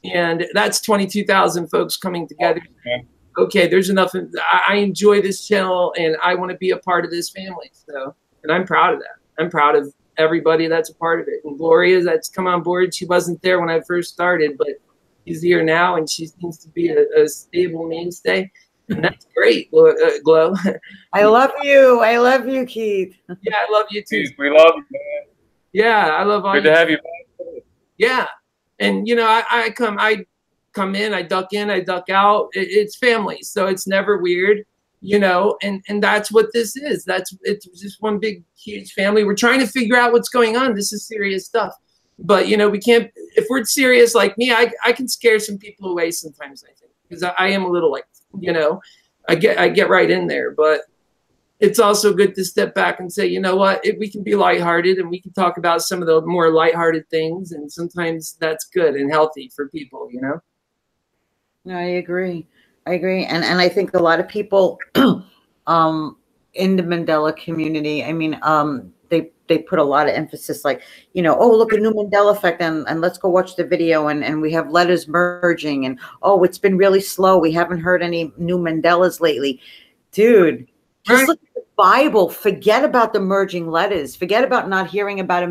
And that's 22,000 folks coming together. Okay, there's enough. I enjoy this channel and I want to be a part of this family. So, and I'm proud of that. I'm proud of everybody that's a part of it. And Gloria, that's come on board. She wasn't there when I first started, but she's here now and she seems to be a stable mainstay. And that's great, Glow. I love you. I love you, Keith. Yeah, I love you too. Keith, we love you, man. Yeah, I love all Good to have you back. Yeah. And, you know, I come in, I duck out. It's family. So it's never weird, you know, and that's what this is. It's just one big, huge family. We're trying to figure out what's going on. This is serious stuff. But, you know, we can't, if we're serious like me, I can scare some people away sometimes, I think, because I am a little like, you know, I get right in there. But it's also good to step back and say, you know what, we can be lighthearted and we can talk about some of the more lighthearted things. And sometimes that's good and healthy for people, you know? No, I agree. And I think a lot of people in the Mandela community, I mean, they put a lot of emphasis like, you know, oh, look at new Mandela effect and let's go watch the video and we have letters merging and, oh, it's been really slow. We haven't heard any new Mandelas lately. Dude, just look at the Bible. Forget about the merging letters. Forget about not hearing about a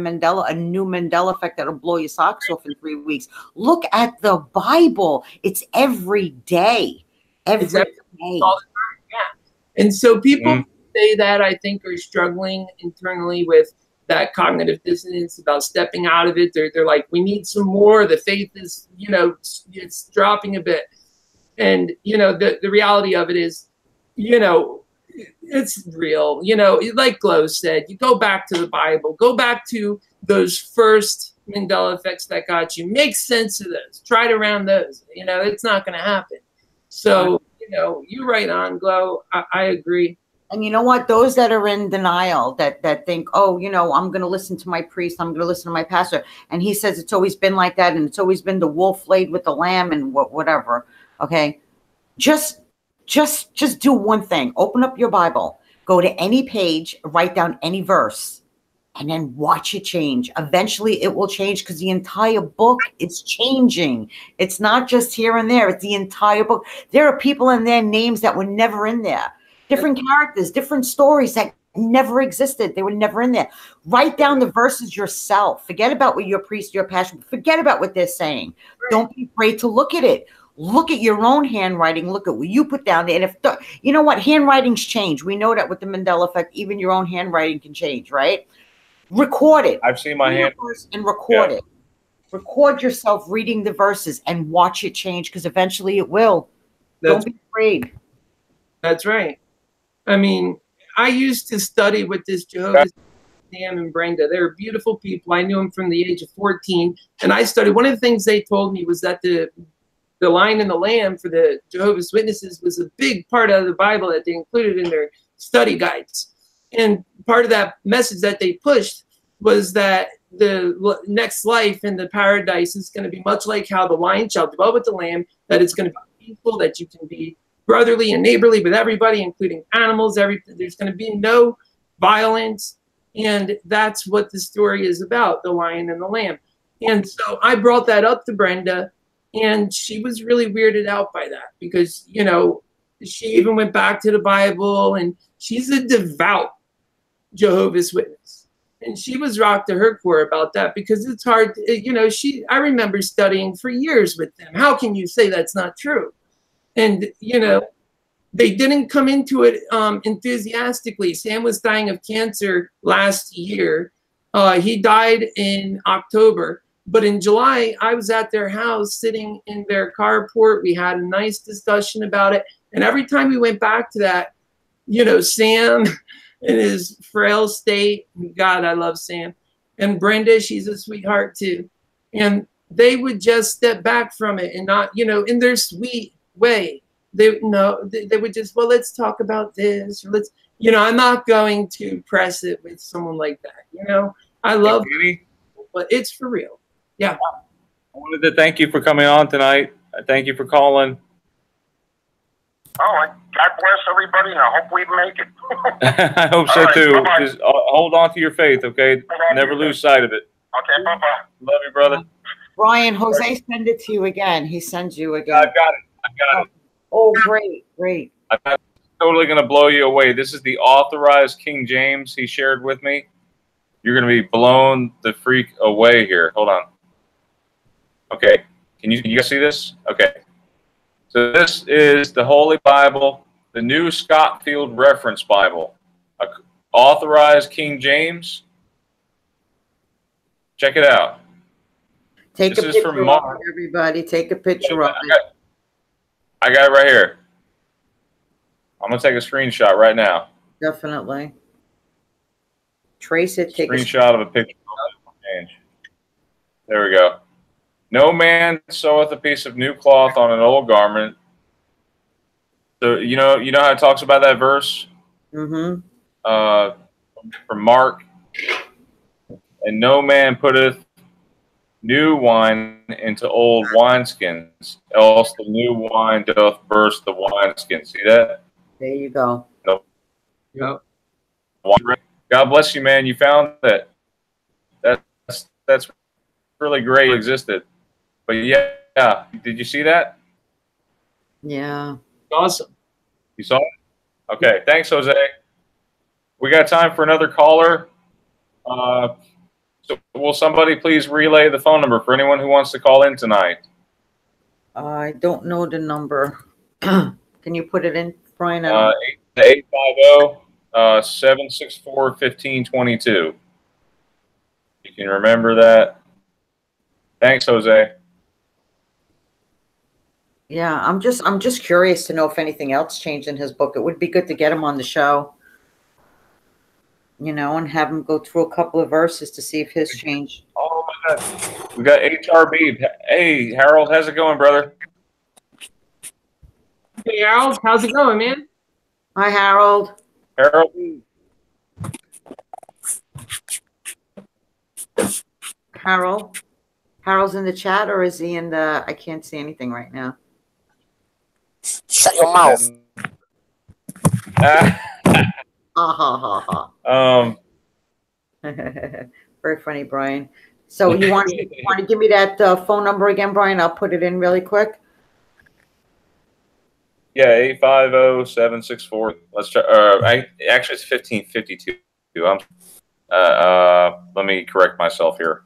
new Mandela effect that'll blow your socks off in 3 weeks. Look at the Bible. It's every day. Every day. All the time, yeah. And so people say that I think are struggling internally with that cognitive dissonance about stepping out of it. They're like, we need some more. The faith is, you know, it's dropping a bit. And, you know, the reality of it is, you know, it's real. You know, like Glow said, you go back to the Bible, go back to those first Mandela effects that got you. Make sense of those. Try to round those. You know, it's not going to happen. So, you know, you're right on, Glow. I agree. And you know what? Those that are in denial, that think, oh, you know, I'm going to listen to my priest, I'm going to listen to my pastor, and he says it's always been like that, and it's always been the wolf laid with the lamb, and whatever. Okay, just do one thing. Open up your Bible, go to any page, write down any verse, and then watch it change. Eventually, it will change because the entire book is changing. It's not just here and there; it's the entire book. There are people in there, names that were never in there. Different characters, different stories that never existed. They were never in there. Write down the verses yourself. Forget about what your priest, your pastor, forget about what they're saying. Don't be afraid to look at it. Look at your own handwriting. Look at what you put down there. And you know what? Handwritings change. We know that with the Mandela effect, even your own handwriting can change, right? Record it. I've seen my hand. And record it. Record yourself reading the verses and watch it change because eventually it will. Don't be afraid. That's right. I mean, I used to study with this Jehovah's Sam and Brenda. They were beautiful people. I knew them from the age of 14. And I studied. One of the things they told me was that the Lion and the Lamb for the Jehovah's Witnesses was a big part of the Bible that they included in their study guides. And part of that message that they pushed was that the next life in the paradise is going to be much like how the lion shall dwell with the lamb, that it's going to be peaceful, that you can be brotherly and neighborly with everybody, including animals. There's going to be no violence. And that's what the story is about, the lion and the lamb. And so I brought that up to Brenda, and she was really weirded out by that because, you know, she even went back to the Bible, and she's a devout Jehovah's Witness. And she was rocked to her core about that because it's hard, you know, I remember studying for years with them. How can you say that's not true? And, you know, they didn't come into it enthusiastically. Sam was dying of cancer last year. He died in October. But in July, I was at their house sitting in their carport. We had a nice discussion about it. And every time we went back to that, you know, Sam in his frail state, God, I love Sam. And Brenda, she's a sweetheart too. And they would just step back from it and not, you know, in their sweet way. They would just, well, let's talk about this. Or let's, you know, I'm not going to press it with someone like that. You know, I love it, but it's for real. Yeah. I wanted to thank you for coming on tonight. Thank you for calling. All right. God bless everybody, and I hope we make it. I hope so too. Bye-bye. Just hold on to your faith, okay? Never lose sight of it. Okay, bye-bye. Love you, brother. Brian, Jose send it to you again. He sends you again. I got it. Oh, great. I'm totally going to blow you away. This is the authorized King James he shared with me. You're going to be blown the freak away here. Hold on. Okay. Can you guys see this? Okay. So this is the Holy Bible, the New Scottfield Reference Bible, authorized King James. Check it out. Take this a is picture from Mark. of it, everybody. Take a picture of it. I got it right here. I'm going to take a screenshot right now. Definitely. Trace it. Take Screenshot of a picture. There we go. No man seweth a piece of new cloth on an old garment. So you know how it talks about that verse? Mm-hmm. From Mark. And no man putteth new wine into old wineskins, else the new wine doth burst the wineskin. See that? There you go. Yep. God bless you, man. You found that. That's really great. Existed. But yeah. Did you see that? Yeah. Awesome. You saw it? Okay. Thanks, Jose. We got time for another caller. So will somebody please relay the phone number for anyone who wants to call in tonight? I don't know the number. Can you put it in, Brian? 850-764-1522. You can remember that. Thanks, Jose. Yeah, I'm just curious to know if anything else changed in his book. It would be good to get him on the show, you know, and have him go through a couple of verses to see if his changed. Oh my God, we got HRB. Hey, Harold, how's it going, brother? Hey, Harold, how's it going, man? Hi, Harold. Harold. Harold's in the chat, or is he in the? I can't see anything right now. Shut your mouth. Very funny, Brian. So you want to give me that phone number again, Brian? I'll put it in really quick. Yeah, 850-764. Let's try. Actually, it's 1552. Let me correct myself here.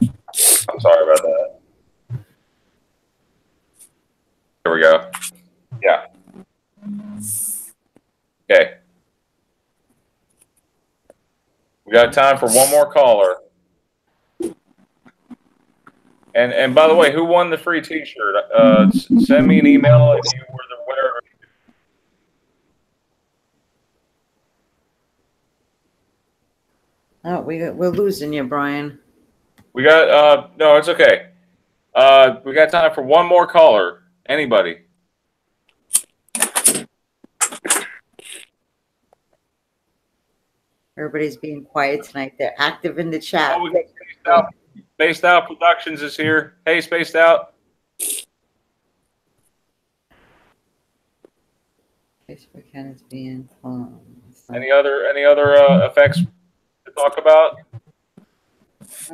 I'm sorry about that. There we go. Yeah. Okay. We got time for one more caller. And by the way, who won the free T-shirt? Send me an email if you were the winner. Oh, we're losing you, Brian. We got no, it's okay. We got time for one more caller. Anybody? Everybody's being quiet tonight. They're active in the chat. Oh, we got Spaced Out. Spaced Out Productions is here. Hey, Spaced Out. Facebook is being closed. Any other effects to talk about?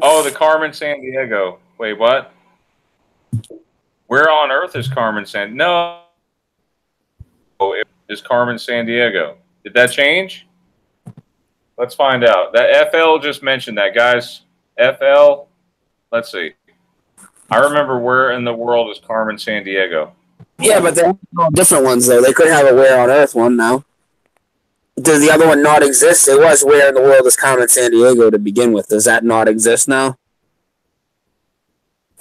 Oh, the Carmen San Diego. Wait, what? Where on earth is Carmen San? No, it is Carmen San Diego. Did that change? Let's find out. That FL just mentioned that, guys. FL. Let's see. I remember where in the world is Carmen San Diego. Yeah, but they're all different ones though. They could have a Where on Earth one now. Does the other one not exist? It was Where in the World is Carmen San Diego to begin with. Does that not exist now?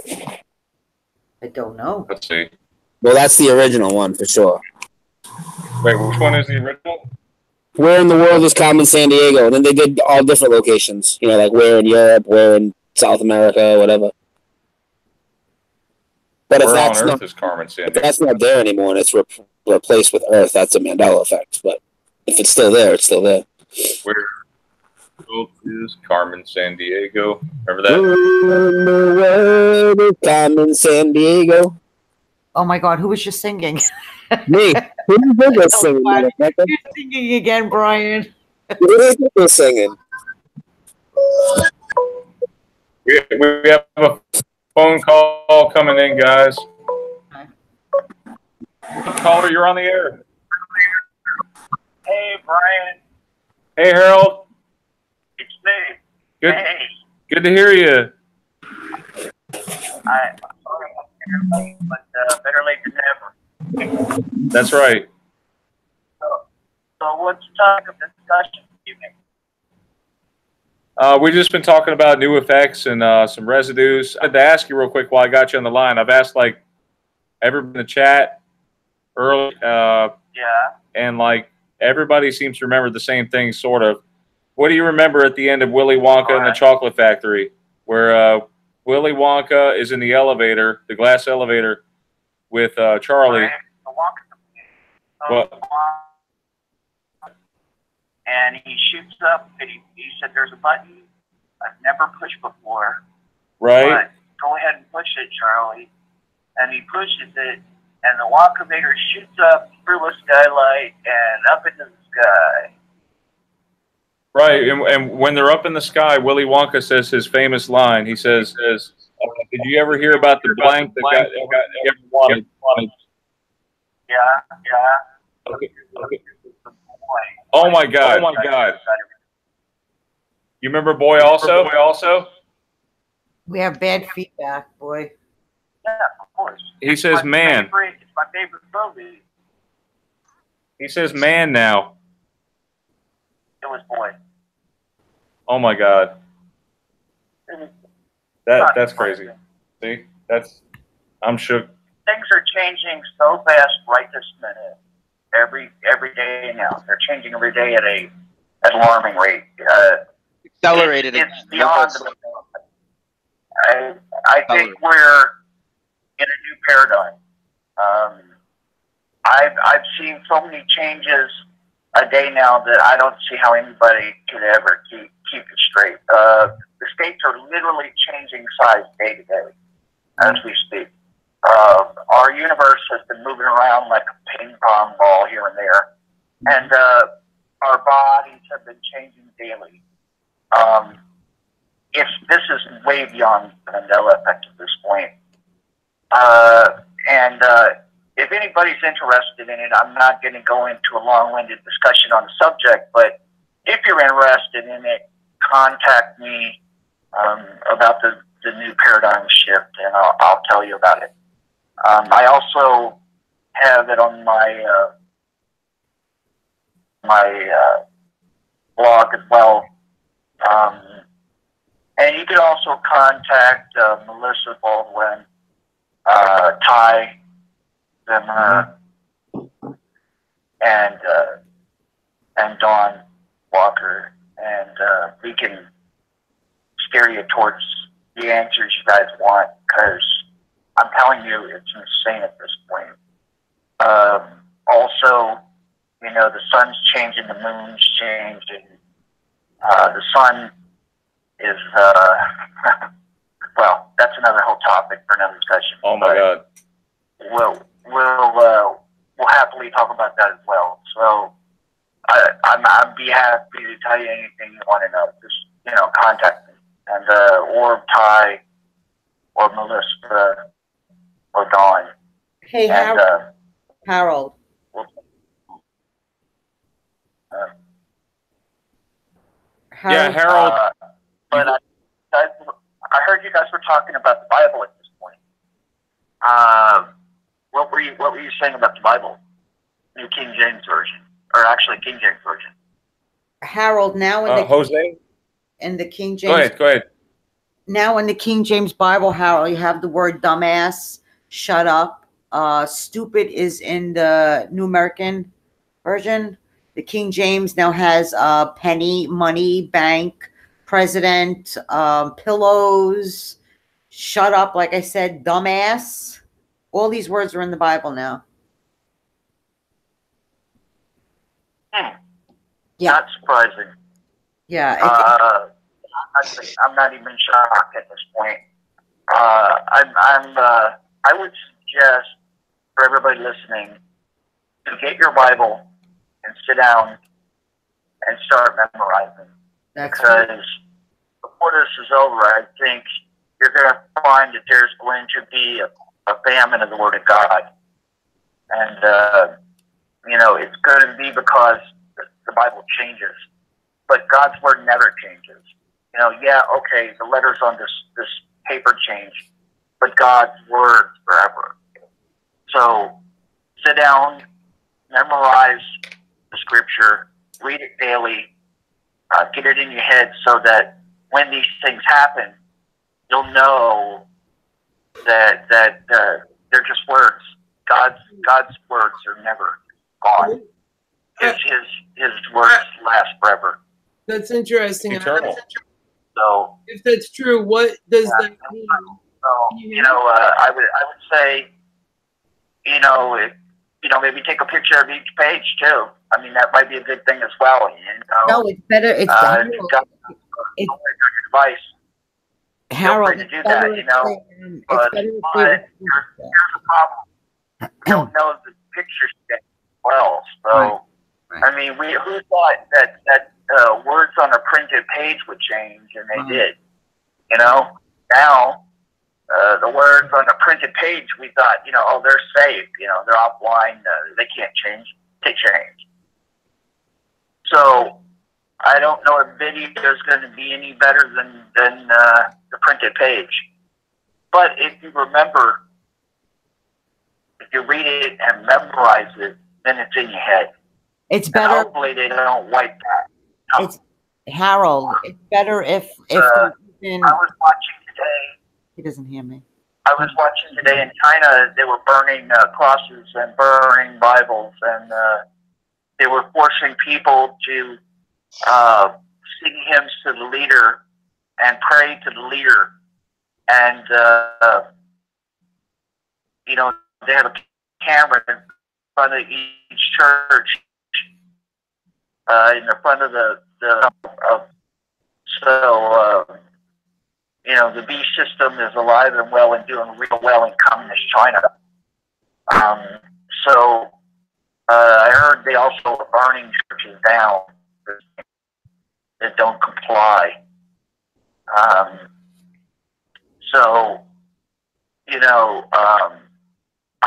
I don't know. Let's see. Well, that's the original one for sure. Wait, which one is the original? Where in the World is Carmen San Diego? And then they did all different locations. You know, like where in Europe, where in South America, whatever. But if that's not, is Carmen San Diego? If that's not there anymore and it's replaced with Earth, that's a Mandela effect. But if it's still there, it's still there. Where is Carmen San Diego? Remember that? Carmen San Diego. Oh my God, who was just singing? Me. Who was singing? You're singing again, Brian. Who was singing? We have a phone call coming in, guys. Caller, you're on the air. Hey, Brian. Hey, Harold. It's me. Good. Hey. Good to hear you. I'm sorry I'm late, but better late than never. That's right. So what's the topic of discussion this evening? We've just been talking about new effects and some residues. I had to ask you real quick while I got you on the line. I've asked like everyone in the chat early, and like everybody seems to remember the same thing, sort of. What do you remember at the end of Willy Wonka and the Chocolate Factory, where Willy Wonka is in the elevator, the glass elevator, with Charlie? What? And he shoots up, and he said, "There's a button I've never pushed before. Right. But go ahead and push it, Charlie." And he pushes it, and the Wonka-vator shoots up through a skylight and up into the sky. Right, and when they're up in the sky, Willy Wonka says his famous line. He says, "Did you ever hear about the blank that got wanted?" Yeah. Okay. Oh my God! Oh my God! You remember Boy Also? We have bad feedback, boy. Yeah, of course. He says, "Man." It's my favorite movie. He says, "Man." Now. It was Boy. Oh my God. That's crazy. See, I'm shook. Things are changing so fast right this minute. Every day now, they're changing every day at an alarming rate. Accelerated. It's beyond. I think we're in a new paradigm. I've seen so many changes a day now that I don't see how anybody could ever keep it straight. The states are literally changing size day to day as we speak. Our universe has been moving around like a ping pong ball here and there, and our bodies have been changing daily. This is way beyond the Mandela effect at this point. If anybody's interested in it, I'm not going to go into a long-winded discussion on the subject, but if you're interested in it, contact me about the new paradigm shift, and I'll tell you about it. I also have it on my blog as well. And you could also contact Melissa Baldwin, Ty Zimmer, and Dawn Walker, and we can steer you towards the answers you guys want, because I'm telling you, it's insane at this point. Also, you know, the sun's changing, the moon's changing. The sun is, well, that's another whole topic for another discussion. Oh my God. We'll happily talk about that as well. happy to tell you anything you want to know. Just, contact me. And, or Ty, or Melissa, or Dawn. Hey, and, Harold. Yeah, Harold. But I heard you guys were talking about the Bible at this point. What were you saying about the Bible? New King James Version, or actually King James Version. Harold, now in the Jose? In the King James. Go ahead. Now in the King James Bible, Harold, you have the word dumbass, shut up. Stupid is in the New American Version. The King James now has penny, money, bank, president, pillows, shut up, like I said, dumbass. All these words are in the Bible now. Yeah. Not surprising. Yeah. I'm not even shocked at this point. I would suggest for everybody listening to get your Bible and sit down and start memorizing. Because before this is over, I think you're going to find that there's going to be a famine of the Word of God. And, it's going to be because the Bible changes. But God's Word never changes. The letters on this paper change, but God's Word forever. So sit down, memorize the Scripture, read it daily, get it in your head so that when these things happen, you'll know that they're just words. God's words are never gone. His words last forever. That's interesting. Eternal. So if that's true, what does that mean? So I would say, maybe take a picture of each page too. I mean, that might be a good thing as well. No, it's better. It's if you've got your device. Harold, feel free to do that. But here's the problem. You don't know the pictures yet well. So I mean, who thought that words on a printed page would change, and they did. Now, the words on a printed page, we thought, they're safe. They're offline. They can't change. They change. So I don't know if video is going to be any better than the printed page. But if you remember, if you read it and memorize it, then it's in your head. It's better. And hopefully they don't wipe that. It's Harold. It's better if I was watching today. He doesn't hear me. I was watching today in China. They were burning crosses and burning Bibles, and they were forcing people to sing hymns to the leader and pray to the leader. And they had a camera in front of each church, in the front of the Beebe system is alive and well and doing real well in communist China. I heard they also are burning churches down that don't comply.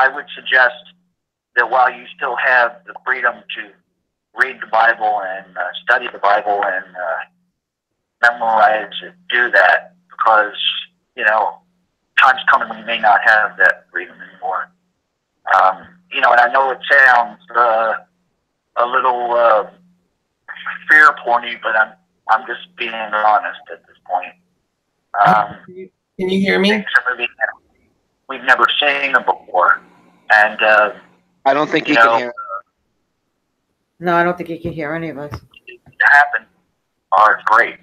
I would suggest that while you still have the freedom to read the Bible and study the Bible and memorize it, do that, because time's coming when you may not have that freedom anymore. And I know it sounds a little fear porny, but I'm just being honest at this point. Can you hear me? We've never seen them before, and I don't think you can hear. No, I don't think he can hear any of us. It happen are great.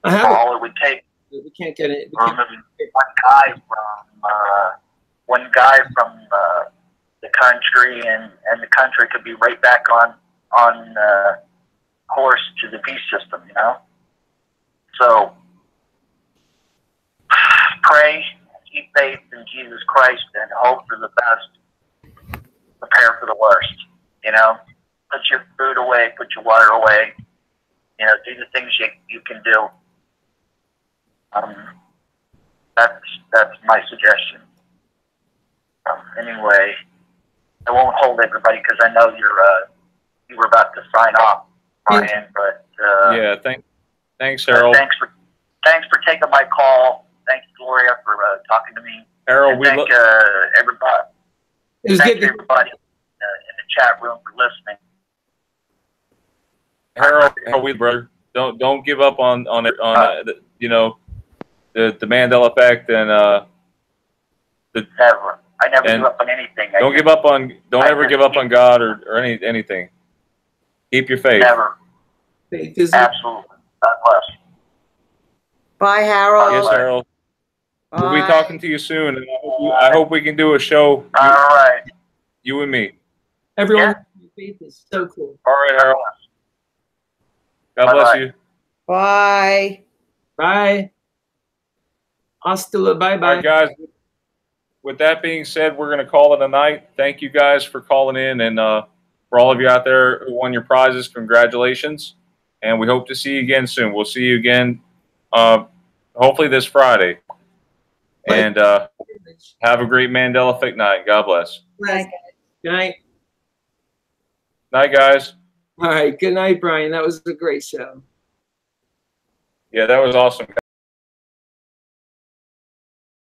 All it would take. We can't get it. One guy from the country, and the country could be right back on course to the Beebe system. So pray, keep faith in Jesus Christ, and hope for the best. Prepare for the worst. Put your food away, put your water away, You know, do the things you can do. That's my suggestion. Anyway, I won't hold everybody because I know you were about to sign off, Brian. But yeah, thanks, Harold. Thanks for taking my call. Thanks, Gloria, for talking to me. Harold, and thank everybody. Thank everybody in the chat room for listening. Harold, brother, don't give up on you know, the Mandela effect and never. I never give up on anything. Don't ever give up on God or anything. Keep your faith. Never. Absolutely. God bless. Bye, Harold. Yes, Harold. Bye. We'll be talking to you soon. And I hope we can do a show. All right. You and me. Everyone, your faith is so cool. All right, Harold. God bless you. Bye. Bye. Hasta la bye-bye. All right, guys. With that being said, we're going to call it a night. Thank you guys for calling in. And for all of you out there who won your prizes, congratulations. And we hope to see you again soon. We'll see you again hopefully this Friday. And have a great Mandela Effect night. God bless. Good night. Night, guys. All right. Good night, Brian. That was a great show. Yeah, that was awesome.